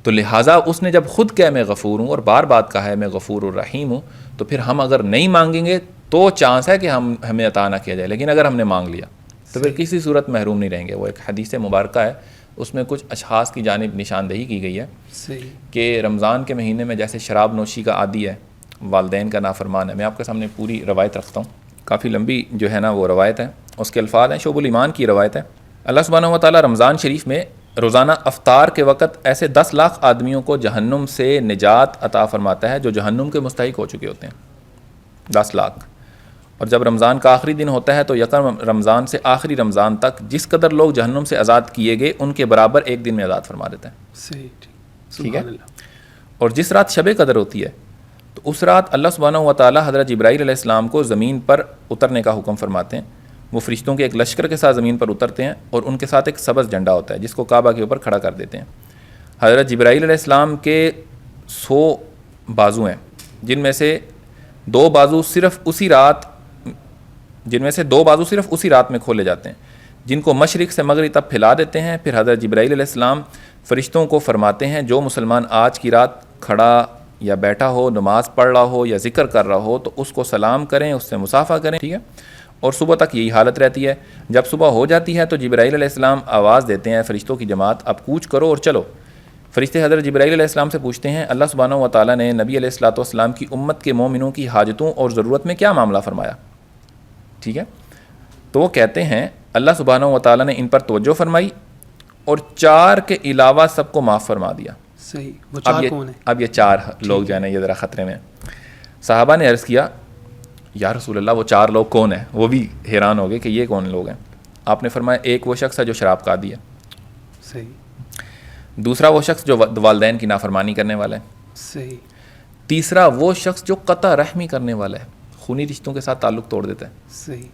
تو لہٰذا اس نے جب خود کہا میں غفور ہوں اور بار بار کہا ہے میں غفور الرحیم ہوں، تو پھر ہم اگر نہیں مانگیں گے تو چانس ہے کہ ہمیں عطا نہ کیا جائے. لیکن اگر ہم نے مانگ لیا تو پھر کسی صورت محروم نہیں رہیں گے. وہ ایک حدیث مبارکہ ہے، اس میں کچھ اشخاص کی جانب نشاندہی کی گئی ہے. صحیح. کہ رمضان کے مہینے میں جیسے شراب نوشی کا عادی ہے، والدین کا نافرمان ہے. میں آپ کے سامنے پوری روایت رکھتا ہوں، کافی لمبی جو ہے نا وہ روایت ہے. اس کے الفاظ ہیں، شعب الایمان کی روایت ہے. اللہ سبحانہ و تعالیٰ رمضان شریف میں روزانہ افطار کے وقت ایسے 10 لاکھ آدمیوں کو جہنم سے نجات عطا فرماتا ہے جو جہنم کے مستحق ہو چکے ہوتے ہیں، 10 لاکھ. اور جب رمضان کا آخری دن ہوتا ہے تو یکم رمضان سے آخری رمضان تک جس قدر لوگ جہنم سے آزاد کیے گئے ان کے برابر ایک دن میں آزاد فرما دیتا ہے. صحیح، ٹھیک ہے. اور جس رات شب قدر ہوتی ہے تو اس رات اللہ سبحانہ و تعالیٰ حضرت جبرائیل علیہ السلام کو زمین پر اترنے کا حکم فرماتے ہیں. وہ فرشتوں کے ایک لشکر کے ساتھ زمین پر اترتے ہیں اور ان کے ساتھ ایک سبز جھنڈا ہوتا ہے جس کو کعبہ کے اوپر کھڑا کر دیتے ہیں. حضرت جبرائیل علیہ السلام کے 100 بازو ہیں جن میں سے 2 بازو صرف اسی رات میں کھولے جاتے ہیں، جن کو مشرق سے مغرب تک پھیلا دیتے ہیں. پھر حضرت جبرائیل علیہ السلام فرشتوں کو فرماتے ہیں جو مسلمان آج کی رات کھڑا یا بیٹھا ہو، نماز پڑھ رہا ہو یا ذکر کر رہا ہو تو اس کو سلام کریں، اس سے مصافحہ کریں. ٹھیک ہے. اور صبح تک یہی حالت رہتی ہے. جب صبح ہو جاتی ہے تو جبرائیل علیہ السلام آواز دیتے ہیں فرشتوں کی جماعت اب کوچ کرو اور چلو. فرشتے حضرت جبرائیل علیہ السلام سے پوچھتے ہیں اللہ سبحانہ و تعالیٰ نے نبی علیہ الصلوۃ والسلام کی امت کے مومنوں کی حاجتوں اور ضرورت میں کیا معاملہ فرمایا. ٹھیک ہے. تو وہ کہتے ہیں اللہ سبحانہ و تعالیٰ نے ان پر توجہ فرمائی اور 4 کے علاوہ سب کو معاف فرما دیا. صحیح. وہ 4 کون ہیں؟ اب یہ 4 لوگ جو ہے نا یہ ذرا خطرے میں. صحابہ نے عرض کیا یا رسول اللہ وہ 4 لوگ کون ہیں؟ وہ بھی حیران ہو گئے کہ یہ کون لوگ ہیں. آپ نے فرمایا ایک وہ شخص ہے جو شراب قادی ہے. صحیح. دوسرا وہ شخص جو والدین کی نافرمانی کرنے والا ہے. صحیح. تیسرا وہ شخص جو قطع رحمی کرنے والا ہے، خونی رشتوں کے ساتھ تعلق توڑ دیتا ہے. صحیح.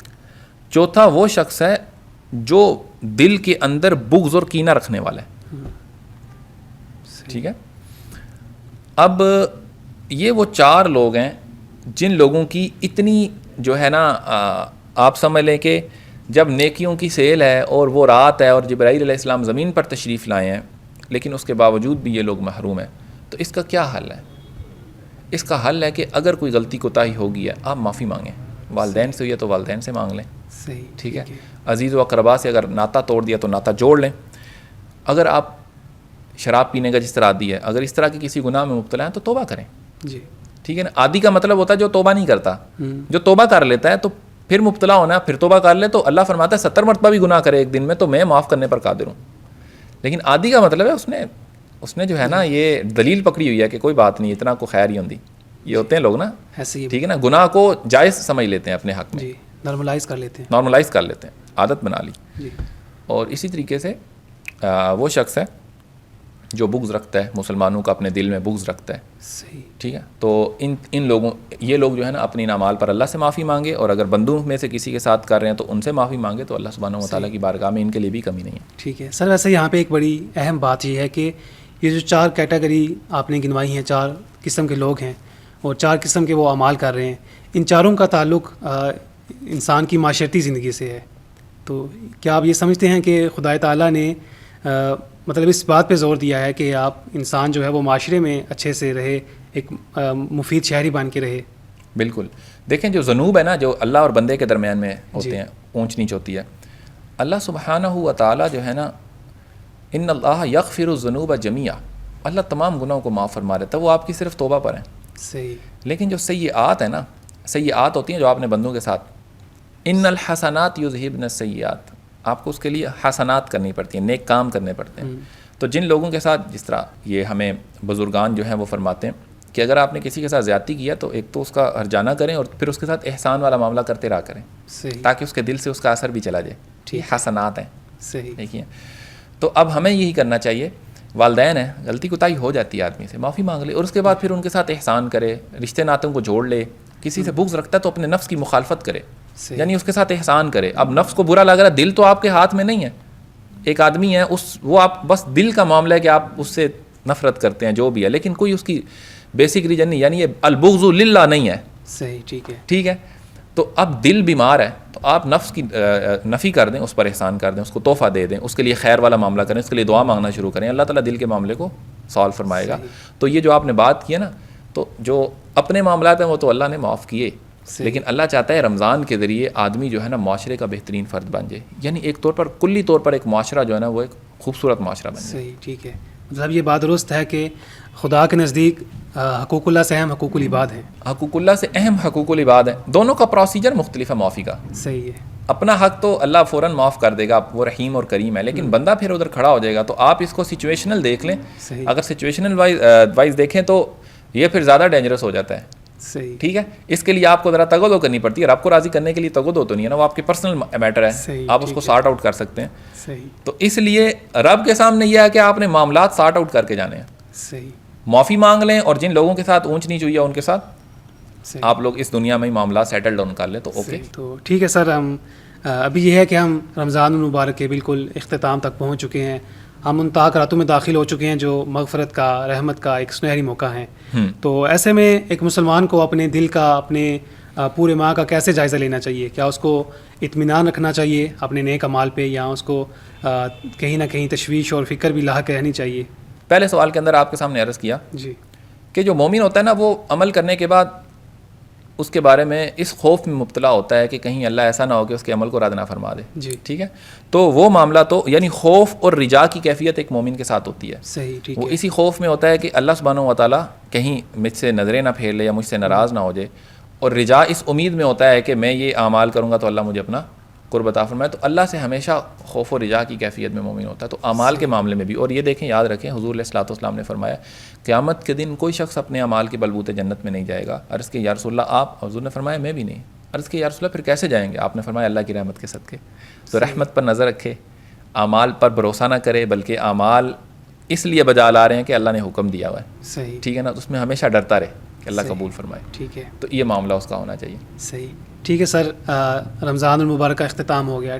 چوتھا وہ شخص ہے جو دل کے اندر بغض اور کینہ رکھنے والا ہے. ٹھیک ہے. اب یہ وہ 4 لوگ ہیں جن لوگوں کی اتنی جو ہے نا آپ سمجھ لیں کہ جب نیکیوں کی سیل ہے اور وہ رات ہے اور جبرائیل علیہ السلام زمین پر تشریف لائے ہیں لیکن اس کے باوجود بھی یہ لوگ محروم ہیں. تو اس کا کیا حل ہے؟ اس کا حل ہے کہ اگر کوئی غلطی کوتاہی ہوگی ہے آپ معافی مانگیں. والدین سے ہوئی ہے تو والدین سے مانگ لیں. صحیح. ٹھیک ہے. عزیز و اقربا سے اگر ناطہ توڑ دیا تو ناطہ جوڑ لیں. اگر آپ شراب پینے کا جس طرح عادی ہے اگر اس طرح کے کسی گناہ میں مبتلا ہیں تو توبہ کریں. جی. ٹھیک ہے نا. عادی کا مطلب ہوتا ہے جو توبہ نہیں کرتا. جو توبہ کر لیتا ہے تو پھر مبتلا ہونا پھر توبہ کر لے تو اللہ فرماتا ہے 70 مرتبہ بھی گناہ کرے ایک دن میں تو میں معاف کرنے پر قادر ہوں. لیکن عادی کا مطلب ہے اس نے جو ہے نا یہ دلیل پکڑی ہوئی ہے کہ کوئی بات نہیں اتنا کو خیر ہی ہوندی. یہ ہوتے ہیں لوگ نا ٹھیک ہے نا گناہ کو جائز سمجھ لیتے ہیں اپنے حق میں. نارملائز کر لیتے ہیں عادت بنا لی. جی. اور اسی طریقے سے وہ شخص ہے جو بغض رکھتا ہے مسلمانوں کا اپنے دل میں بغض رکھتا ہے. صحیح. ٹھیک ہے. تو ان لوگوں یہ لوگ جو ہے نا اپنی اعمال پر اللہ سے معافی مانگے اور اگر بندوں میں سے کسی کے ساتھ کر رہے ہیں تو ان سے معافی مانگے تو اللہ سبحانہ و تعالیٰ کی بارگاہ میں ان کے لیے بھی کمی نہیں ہے. ٹھیک ہے سر. ویسے یہاں پہ ایک بڑی اہم بات یہ ہے کہ یہ جو 4 کیٹیگری آپ نے گنوائی ہیں 4 قسم کے لوگ ہیں اور 4 قسم کے وہ اعمال کر رہے ہیں ان چاروں کا تعلق انسان کی معاشرتی زندگی سے ہے. تو کیا آپ یہ سمجھتے ہیں کہ خدا تعالیٰ نے مطلب اس بات پہ زور دیا ہے کہ آپ انسان جو ہے وہ معاشرے میں اچھے سے رہے ایک مفید شہری بن کے رہے؟ بالکل. دیکھیں جو ذنوب ہے نا جو اللہ اور بندے کے درمیان میں ہوتے ہیں اونچ نیچ ہوتی ہے. اللہ سبحانہ و تعالیٰ جو ہے نا ان اللہ یغفر الذنوب جمیعا اللہ تمام گناہوں کو معاف فرما دیتا ہے. وہ آپ کی صرف توبہ پر ہیں. صحیح. لیکن جو سیئات ہیں نا سیئات ہوتی ہیں جو آپ نے بندوں کے ساتھ ان الحسنات یذہبن السیئات آپ کو اس کے لیے حسنات کرنی پڑتی ہیں نیک کام کرنے پڑتے ہیں. تو جن لوگوں کے ساتھ جس طرح یہ ہمیں بزرگان جو ہیں وہ فرماتے ہیں کہ اگر آپ نے کسی کے ساتھ زیادتی کیا تو ایک تو اس کا ہرجانہ کریں اور پھر اس کے ساتھ احسان والا معاملہ کرتے رہا کریں تاکہ اس کے دل سے اس کا اثر بھی چلا جائے. ٹھیک حسنات ہیں. صحیح. دیکھیے تو اب ہمیں یہی کرنا چاہیے. والدین ہیں غلطی کوتاہی ہو جاتی ہے آدمی سے معافی مانگ لے اور اس کے بعد پھر ان کے ساتھ احسان کرے رشتے ناتوں کو جوڑ لے. کسی سے بغض رکھتا ہے تو اپنے نفس کی مخالفت کرے یعنی اس کے ساتھ احسان کرے. اب نفس کو برا لگ رہا ہے دل تو آپ کے ہاتھ میں نہیں ہے. ایک آدمی ہے وہ آپ بس دل کا معاملہ ہے کہ آپ اس سے نفرت کرتے ہیں جو بھی ہے لیکن کوئی اس کی بیسک ریجن نہیں یعنی یہ البغض للہ نہیں ہے. صحیح. ٹھیک ہے. ٹھیک ہے. تو اب دل بیمار ہے تو آپ نفس کی نفی کر دیں اس پر احسان کر دیں اس کو تحفہ دے دیں اس کے لیے خیر والا معاملہ کریں اس کے لیے دعا مانگنا شروع کریں. اللہ تعالیٰ دل کے معاملے کو سالو فرمائے گا. تو یہ جو آپ نے بات کی ہے نا تو جو اپنے معاملات ہیں وہ تو اللہ نے معاف کیے لیکن اللہ چاہتا ہے رمضان کے ذریعے آدمی جو ہے نا معاشرے کا بہترین فرد بن جائے یعنی ایک طور پر کلی طور پر ایک معاشرہ جو ہے نا وہ ایک خوبصورت معاشرہ بن جائے. صحیح. ٹھیک ہے. مطلب یہ بات درست ہے کہ خدا کے نزدیک حقوق اللہ سے اہم حقوق العباد ہیں. حقوق اللہ سے اہم حقوق العباد ہیں. دونوں کا پروسیجر مختلف ہے معافی کا. صحیح ہے. اپنا حق تو اللہ فوراً معاف کر دے گا، وہ رحیم اور کریم ہے، لیکن بندہ پھر ادھر کھڑا ہو جائے گا. تو آپ اس کو سچویشنل دیکھ لیں. اگر سچویشنل وائز دیکھیں تو یہ پھر زیادہ ڈینجرس ہو جاتا ہے. صحیح. ٹھیک ہے، اس کے لیے آپ کو ذرا تگودو کرنی پڑتی ہے. رب کو راضی کرنے کے لیے تگودو تو نہیں ہے نا، وہ آپ کے پرسنل میٹر ہے، آپ اس کو سارٹ آؤٹ کر سکتے ہیں. صحیح. تو اس لیے رب کے سامنے یہ ہے کہ آپ نے معاملات سارٹ آؤٹ کر کے جانے ہیں. صحیح. معافی مانگ لیں، اور جن لوگوں کے ساتھ اونچ نیچ ہوئی ہے ان کے ساتھ آپ لوگ اس دنیا میں ہی معاملات سیٹل ڈاؤن کر لیں تو اوکے. تو ٹھیک ہے سر، ہم ابھی یہ ہے کہ ہم رمضان المبارک کے بالکل اختتام تک پہنچ چکے ہیں. ہم ان طاق راتوں میں داخل ہو چکے ہیں جو مغفرت کا، رحمت کا ایک سنہری موقع ہیں. تو ایسے میں ایک مسلمان کو اپنے دل کا، اپنے پورے ماہ کا کیسے جائزہ لینا چاہیے؟ کیا اس کو اطمینان رکھنا چاہیے اپنے نیک اعمال پہ، یا اس کو کہیں نہ کہیں تشویش اور فکر بھی لاحق رہنی چاہیے؟ پہلے سوال کے اندر آپ کے سامنے عرض کیا جی کہ جو مومن ہوتا ہے نا، وہ عمل کرنے کے بعد اس کے بارے میں اس خوف میں مبتلا ہوتا ہے کہ کہیں اللہ ایسا نہ ہو کہ اس کے عمل کو رد نہ فرما دے. جی ٹھیک ہے، تو وہ معاملہ تو یعنی خوف اور رجا کی کیفیت ایک مومن کے ساتھ ہوتی ہے. صحیح. ٹھیک وہ ہے. اسی خوف میں ہوتا ہے کہ اللہ سبحانہ و تعالیٰ کہیں مجھ سے نظریں نہ پھیر لے یا مجھ سے ناراض نہ ہو جائے، اور رجا اس امید میں ہوتا ہے کہ میں یہ اعمال کروں گا تو اللہ مجھے اپنا قرب عطا فرمائے. تو اللہ سے ہمیشہ خوف و رجا کی کیفیت میں مومن ہوتا ہے. تو اعمال کے معاملے میں بھی، اور یہ دیکھیں، یاد رکھیں، حضور علیہ الصلوۃ والسلام نے فرمایا قیامت کے دن کوئی شخص اپنے اعمال کے بلبوتے جنت میں نہیں جائے گا. عرض کہ یا رسول اللہ آپ؟ حضور نے فرمایا میں بھی نہیں. عرض کہ یا رسول اللہ پھر کیسے جائیں گے؟ آپ نے فرمایا اللہ کی رحمت کے صدقے. تو رحمت پر نظر رکھے، اعمال پر بھروسہ نہ کرے، بلکہ اعمال اس لیے بجا لا رہے ہیں کہ اللہ نے حکم دیا ہوا ہے. صحیح. ٹھیک ہے نا، اس میں ہمیشہ ڈرتا رہے کہ اللہ قبول فرمائے. ٹھیک ہے. تو یہ معاملہ اس کا ہونا چاہیے. صحیح. ٹھیک ہے سر، رمضان المبارک کا اختتام ہو گیا،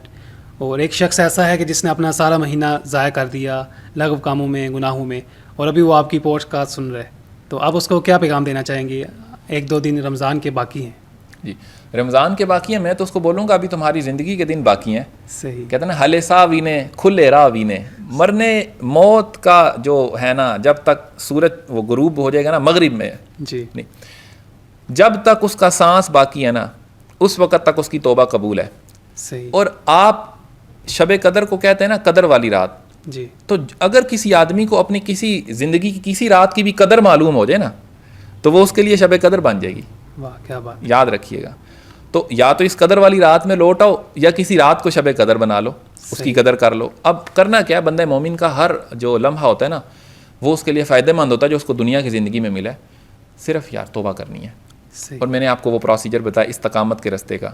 اور ایک شخص ایسا ہے کہ جس نے اپنا سارا مہینہ ضائع کر دیا لغو کاموں میں، گناہوں میں، اور ابھی وہ آپ کی پوڈ کاسٹ سن رہے، تو آپ اس کو کیا پیغام دینا چاہیں گے؟ 1-2 دن رمضان کے باقی ہیں. جی، رمضان کے باقی ہیں. میں تو اس کو بولوں گا ابھی تمہاری زندگی کے دن باقی ہیں. صحیح. کہتے ہیں نا ہلے سا وینے کھلے راہ وینے. مرنے موت کا جو ہے نا، جب تک سورج وہ غروب ہو جائے گا نا مغرب میں، جی نہیں، جب تک اس کا سانس باقی ہے نا، اس وقت تک اس کی توبہ قبول ہے. صحیح. اور آپ شب قدر کو کہتے ہیں نا قدر والی رات. جی. تو اگر کسی آدمی کو اپنی کسی زندگی کی کسی رات کی بھی قدر معلوم ہو جائے نا، تو وہ اس کے لیے شب قدر بن جائے گی. واہ کیا بات. یاد رکھیے گا. تو یا تو اس قدر والی رات میں لوٹ آؤ، یا کسی رات کو شب قدر بنا لو، اس کی قدر کر لو. اب کرنا کیا ہے، بندہ مومن کا ہر جو لمحہ ہوتا ہے نا، وہ اس کے لیے فائدہ مند ہوتا ہے جو اس کو دنیا کی زندگی میں ملا ہے. صرف یار توبہ کرنی ہے. اور میں نے آپ کو وہ پروسیجر بتایا استقامت کے رستے کا.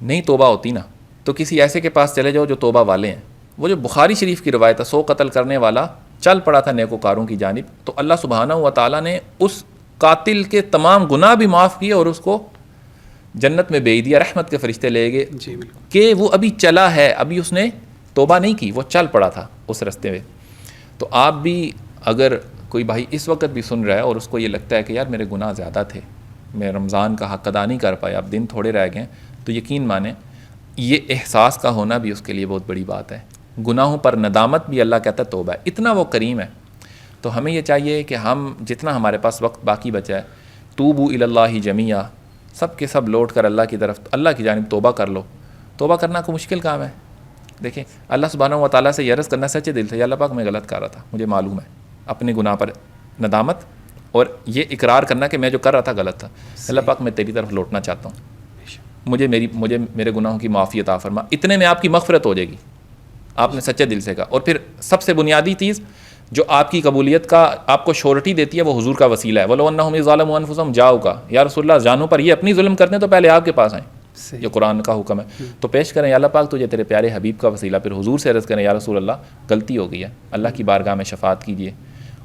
نہیں توبہ ہوتی نا، تو کسی ایسے کے پاس چلے جاؤ جو توبہ والے ہیں. وہ جو بخاری شریف کی روایت ہے، 100 قتل کرنے والا چل پڑا تھا نیکوکاروں کی جانب، تو اللہ سبحانہ و تعالیٰ نے اس قاتل کے تمام گناہ بھی معاف کیے اور اس کو جنت میں بھیج دیا. رحمت کے فرشتے لے گئے. جی بالکل. کہ وہ ابھی چلا ہے، ابھی اس نے توبہ نہیں کی، وہ چل پڑا تھا اس رستے میں. تو آپ بھی اگر کوئی بھائی اس وقت بھی سن رہا ہے اور اس کو یہ لگتا ہے کہ یار میرے گناہ زیادہ تھے، میں رمضان کا حق ادا نہیں کر پایا، اب دن تھوڑے رہ گئے، تو یقین مانیں یہ احساس کا ہونا بھی اس کے لیے بہت بڑی بات ہے. گناہوں پر ندامت بھی اللہ کہتا ہے توبہ ہے. اتنا وہ کریم ہے. تو ہمیں یہ چاہیے کہ ہم جتنا ہمارے پاس وقت باقی بچا ہے، توبوا الی اللہ جمیعا، سب کے سب لوٹ کر اللہ کی طرف، اللہ کی جانب توبہ کر لو. توبہ کرنا کوئی مشکل کام ہے؟ دیکھیں اللہ سبحانہ و تعالیٰ سے یہ عرض کرنا سچے دل سے، یا اللہ پاک میں غلط کر رہا تھا، مجھے معلوم ہے، اپنے گناہ پر ندامت اور یہ اقرار کرنا کہ میں جو کر رہا تھا غلط تھا. اللہ پاک میں تیری طرف لوٹنا چاہتا ہوں، مجھے میرے گناہوں کی معافی عطا فرما. اتنے میں آپ کی مغفرت ہو جائے گی، آپ نے سچے دل سے کہا. اور پھر سب سے بنیادی چیز جو آپ کی قبولیت کا آپ کو شورٹی دیتی ہے وہ حضور کا وسیلہ ہے. وَلَوْ أَنَّهُمْ إِذْ ظَلَمُوا أَنفُسَهُمْ جَاءُوكَ، یا رسول اللہ جانوں پر یہ اپنی ظلم کرتے ہیں تو پہلے آپ کے پاس آئیں. یہ قرآن کا حکم ہے. تو پیش کریں یا اللہ پاک تجھے تیرے پیارے حبیب کا وسیلہ. پھر حضور سے عرض کریں یا رسول اللہ غلطی ہو گئی ہے، اللہ کی بارگاہ میں شفاعت کیجیے.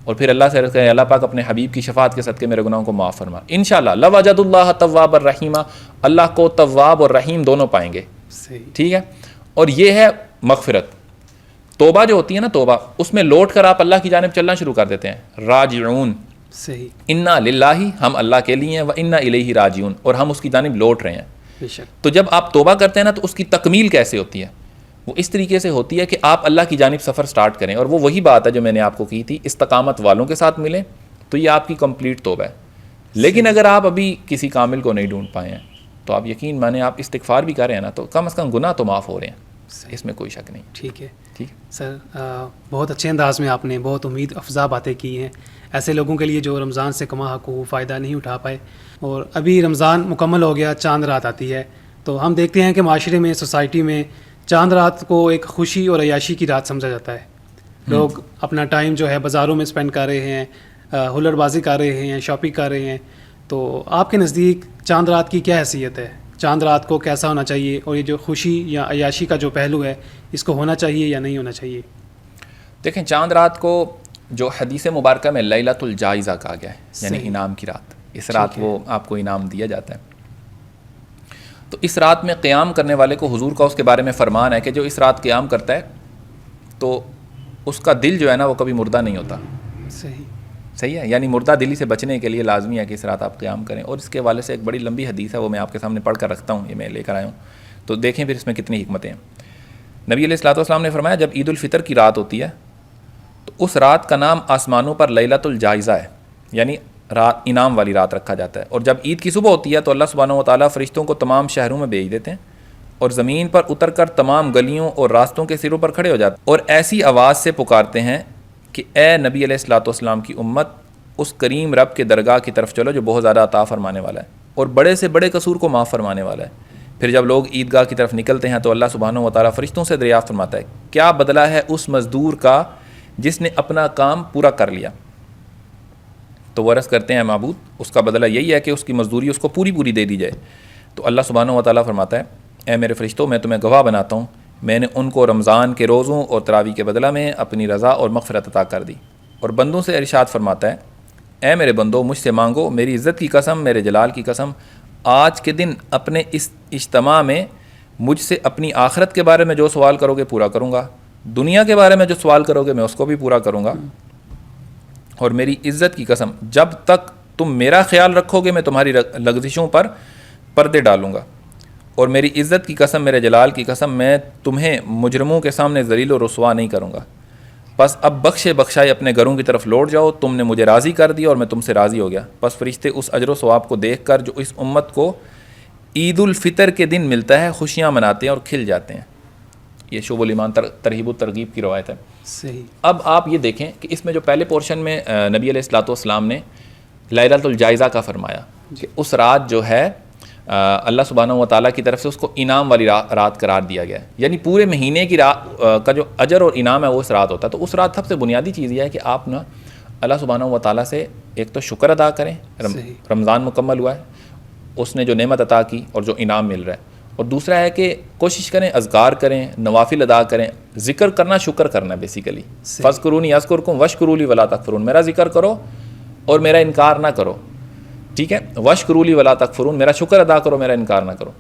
اور پھر اللہ سے عرض کریں اللہ پاک اپنے حبیب کی شفاعت کے صدقے میرے گناہوں کو معاف فرما. انشاءاللہ لَوَجَدُوا اللَّهَ تَوَّابًا رَحِيمًا، اللہ کو تواب اور رحیم دونوں پائیں گے. ٹھیک ہے. اور یہ ہے مغفرت. توبہ جو ہوتی ہے نا، توبہ اس میں لوٹ کر آپ اللہ کی جانب چلنا شروع کر دیتے ہیں. راجعون، صحیح، انا للہ، ہم اللہ کے لیے ہیں، و انا الیہ راجعون، اور ہم اس کی جانب لوٹ رہے ہیں. تو جب آپ توبہ کرتے ہیں نا تو اس کی تکمیل کیسے ہوتی ہے؟ وہ اس طریقے سے ہوتی ہے کہ آپ اللہ کی جانب سفر سٹارٹ کریں. اور وہ وہی بات ہے جو میں نے آپ کو کی تھی، استقامت والوں کے ساتھ ملیں تو یہ آپ کی کمپلیٹ توبہ ہے. لیکن اگر آپ ابھی کسی کامل کو نہیں ڈھونڈ پائے ہیں تو آپ یقین مانیں آپ استغفار بھی کر رہے ہیں نا، تو کم از کم گناہ تو معاف ہو رہے ہیں، اس میں کوئی شک نہیں. ٹھیک ہے. ٹھیک ہے سر، بہت اچھے انداز میں آپ نے بہت امید افزا باتیں کی ہیں ایسے لوگوں کے لیے جو رمضان سے کما حق فائدہ نہیں اٹھا پائے. اور ابھی رمضان مکمل ہو گیا، چاند رات آتی ہے، تو ہم دیکھتے ہیں کہ معاشرے میں، سوسائٹی میں چاند رات کو ایک خوشی اور عیاشی کی رات سمجھا جاتا ہے. لوگ اپنا ٹائم جو ہے بازاروں میں اسپینڈ کر رہے ہیں، ہلڑ بازی کر رہے ہیں، شاپنگ کر رہے ہیں. تو آپ کے نزدیک چاند رات کی کیا حیثیت ہے؟ چاند رات کو کیسا ہونا چاہیے، اور یہ جو خوشی یا عیاشی کا جو پہلو ہے اس کو ہونا چاہیے یا نہیں ہونا چاہیے؟ دیکھیں، چاند رات کو جو حدیث مبارکہ میں لیلۃ الجائزہ کہا گیا ہے، یعنی انعام کی رات، اس رات وہ آپ کو انعام دیا جاتا ہے. تو اس رات میں قیام کرنے والے کو حضور کا اس کے بارے میں فرمان ہے کہ جو اس رات قیام کرتا ہے تو اس کا دل جو ہے نا وہ کبھی مردہ نہیں ہوتا. صحیح ہے، یعنی مردہ دلی سے بچنے کے لیے لازمی ہے کہ اس رات آپ قیام کریں. اور اس کے حوالے سے ایک بڑی لمبی حدیث ہے، وہ میں آپ کے سامنے پڑھ کر رکھتا ہوں، یہ میں لے کر آیا ہوں، تو دیکھیں پھر اس میں کتنی حکمتیں ہیں. نبی علیہ الصلوۃ والسلام نے فرمایا جب عید الفطر کی رات ہوتی ہے تو اس رات کا نام آسمانوں پر لیلۃ الجائزہ ہے، یعنی رات انعام والی رات رکھا جاتا ہے. اور جب عید کی صبح ہوتی ہے تو اللہ سبحانہ و تعالیٰ فرشتوں کو تمام شہروں میں بھیج دیتے ہیں اور زمین پر اتر کر تمام گلیوں اور راستوں کے سروں پر کھڑے ہو جاتے ہیں اور ایسی آواز سے پکارتے ہیں کہ اے نبی علیہ الصلوۃ والسلام کی امت، اس کریم رب کے درگاہ کی طرف چلو جو بہت زیادہ عطا فرمانے والا ہے اور بڑے سے بڑے قصور کو معاف فرمانے والا ہے. پھر جب لوگ عیدگاہ کی طرف نکلتے ہیں تو اللہ سبحانہ و تعالیٰ فرشتوں سے دریافت فرماتا ہے کیا بدلہ ہے اس مزدور کا جس نے اپنا کام پورا کر لیا. تو وہ عرض کرتے ہیں معبود، اس کا بدلہ یہی ہے کہ اس کی مزدوری اس کو پوری دے دی جائے. تو اللہ سبحانہ و تعالیٰ فرماتا ہے اے میرے فرشتوں، میں تمہیں گواہ بناتا ہوں، میں نے ان کو رمضان کے روزوں اور تراویح کے بدلہ میں اپنی رضا اور مغفرت عطا کر دی. اور بندوں سے ارشاد فرماتا ہے اے میرے بندو، مجھ سے مانگو، میری عزت کی قسم، میرے جلال کی قسم، آج کے دن اپنے اس اجتماع میں مجھ سے اپنی آخرت کے بارے میں جو سوال کرو گے پورا کروں گا، دنیا کے بارے میں جو سوال کرو گے میں اس کو بھی پورا کروں گا، اور میری عزت کی قسم جب تک تم میرا خیال رکھو گے میں تمہاری لغزشوں پر پردے ڈالوں گا، اور میری عزت کی قسم، میرے جلال کی قسم، میں تمہیں مجرموں کے سامنے ذلیل و رسوا نہیں کروں گا. بس اب بخشائے اپنے گھروں کی طرف لوٹ جاؤ، تم نے مجھے راضی کر دیا اور میں تم سے راضی ہو گیا. بس فرشتے اس اجر و ثواب کو دیکھ کر جو اس امت کو عید الفطر کے دن ملتا ہے خوشیاں مناتے ہیں اور کھل جاتے ہیں. یہ شعب الایمان ترغیب و ترغیب کی روایت ہے. صحیح. اب آپ یہ دیکھیں کہ اس میں جو پہلے پورشن میں نبی علیہ الصلوۃ والسلام نے لیلۃ الجائزہ کا فرمایا کہ اس رات جو ہے اللہ سبحانہ و تعالیٰ کی طرف سے اس کو انعام والی رات قرار دیا گیا ہے، یعنی پورے مہینے کی رات کا جو اجر اور انعام ہے وہ اس رات ہوتا ہے. تو اس رات سب سے بنیادی چیز یہ ہے کہ آپ نا اللہ سبحانہ و تعالیٰ سے ایک تو شکر ادا کریں، رمضان مکمل ہوا ہے، اس نے جو نعمت عطا کی اور جو انعام مل رہا ہے، اور دوسرا ہے کہ کوشش کریں اذکار کریں، نوافل ادا کریں، ذکر کرنا شکر کرنا بیسیکلی. فاذکرونی اذکرکم واشکروا لی ولا تکفرون، میرا ذکر کرو اور میرا انکار نہ کرو، ٹھیک ہے، واشکروا لی ولا تکفرون، میرا شکر ادا کرو، میرا انکار نہ کرو.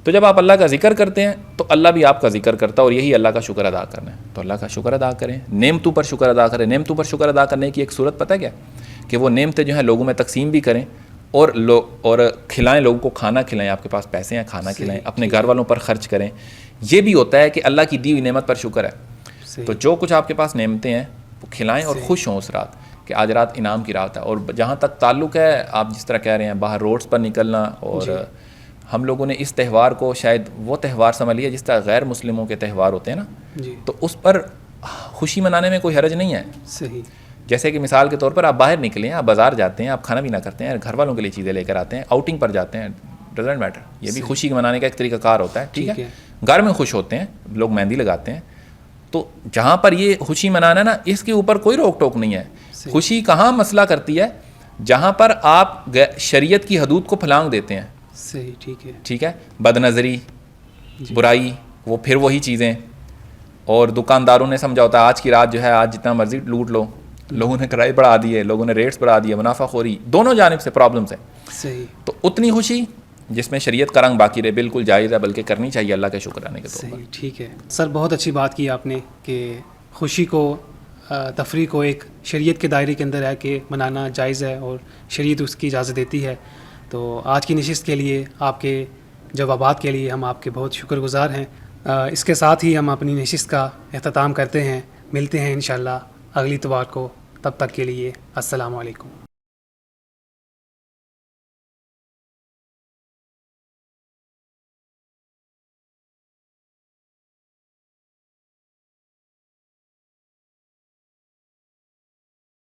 تو جب آپ اللہ کا ذکر کرتے ہیں تو اللہ بھی آپ کا ذکر کرتا ہے، اور یہی اللہ کا شکر ادا کرنا ہے. تو اللہ کا شکر ادا کریں، نعمتوں پر شکر ادا کریں. نعمتوں پر شکر ادا کرنے کی ایک صورت پتہ کیا کہ وہ نعمتیں جو ہیں لوگوں میں تقسیم بھی کریں اور کھلائیں، لوگوں کو کھانا کھلائیں. آپ کے پاس پیسے ہیں کھانا کھلائیں، اپنے گھر والوں پر خرچ کریں. یہ بھی ہوتا ہے کہ اللہ کی دی ہوئی نعمت پر شکر ہے. تو جو کچھ آپ کے پاس نعمتیں ہیں وہ کھلائیں اور خوش ہوں اس رات کہ آج رات انعام کی رات ہے. اور جہاں تک تعلق ہے، آپ جس طرح کہہ رہے ہیں باہر روڈز پر نکلنا، اور ہم لوگوں نے اس تہوار کو شاید وہ تہوار سمجھ لیا جس طرح غیر مسلموں کے تہوار ہوتے ہیں نا، تو اس پر خوشی منانے میں کوئی حرج نہیں ہے. صحیح. جیسے کہ مثال کے طور پر آپ باہر نکلیں، آپ بازار جاتے ہیں، آپ کھانا پینا کرتے ہیں، گھر والوں کے لیے چیزیں لے کر آتے ہیں، آؤٹنگ پر جاتے ہیں، ڈزنٹ میٹر، یہ بھی خوشی منانے کا ایک طریقہ کار ہوتا ہے. ٹھیک ہے، گھر میں خوش ہوتے ہیں لوگ، مہندی لگاتے ہیں. تو جہاں پر یہ خوشی منانا نا، اس کے اوپر کوئی روک ٹوک نہیں ہے. خوشی کہاں مسئلہ کرتی ہے؟ جہاں پر آپ شریعت کی حدود کو پھلانگ دیتے ہیں. صحیح. ٹھیک ہے. ٹھیک ہے، بد نظری، برائی، وہ پھر وہی چیزیں. اور دکانداروں نے سمجھا ہوتا ہے آج کی رات جو ہے آج جتنا مرضی لوٹ لو، لوگوں نے کرائے بڑھا دیے، لوگوں نے ریٹس بڑھا دیے، منافع خوری، دونوں جانب سے پرابلمس ہیں. صحیح. تو اتنی خوشی جس میں شریعت کا رنگ باقی رہے بالکل جائز ہے، بلکہ کرنی چاہیے اللہ کے شکرانے کے طور پر. ٹھیک ہے سر، بہت اچھی بات کی آپ نے کہ خوشی کو، تفریح کو ایک شریعت کے دائرے کے اندر ہے کہ منانا جائز ہے اور شریعت اس کی اجازت دیتی ہے. تو آج کی نشست کے لیے، آپ کے جوابات کے لیے ہم آپ کے بہت شکر گزار ہیں. اس کے ساتھ ہی ہم اپنی نشست کا اختتام کرتے ہیں. ملتے ہیں انشاءاللہ اگلی اتوار کو. تب تک کے لیے السلام علیکم.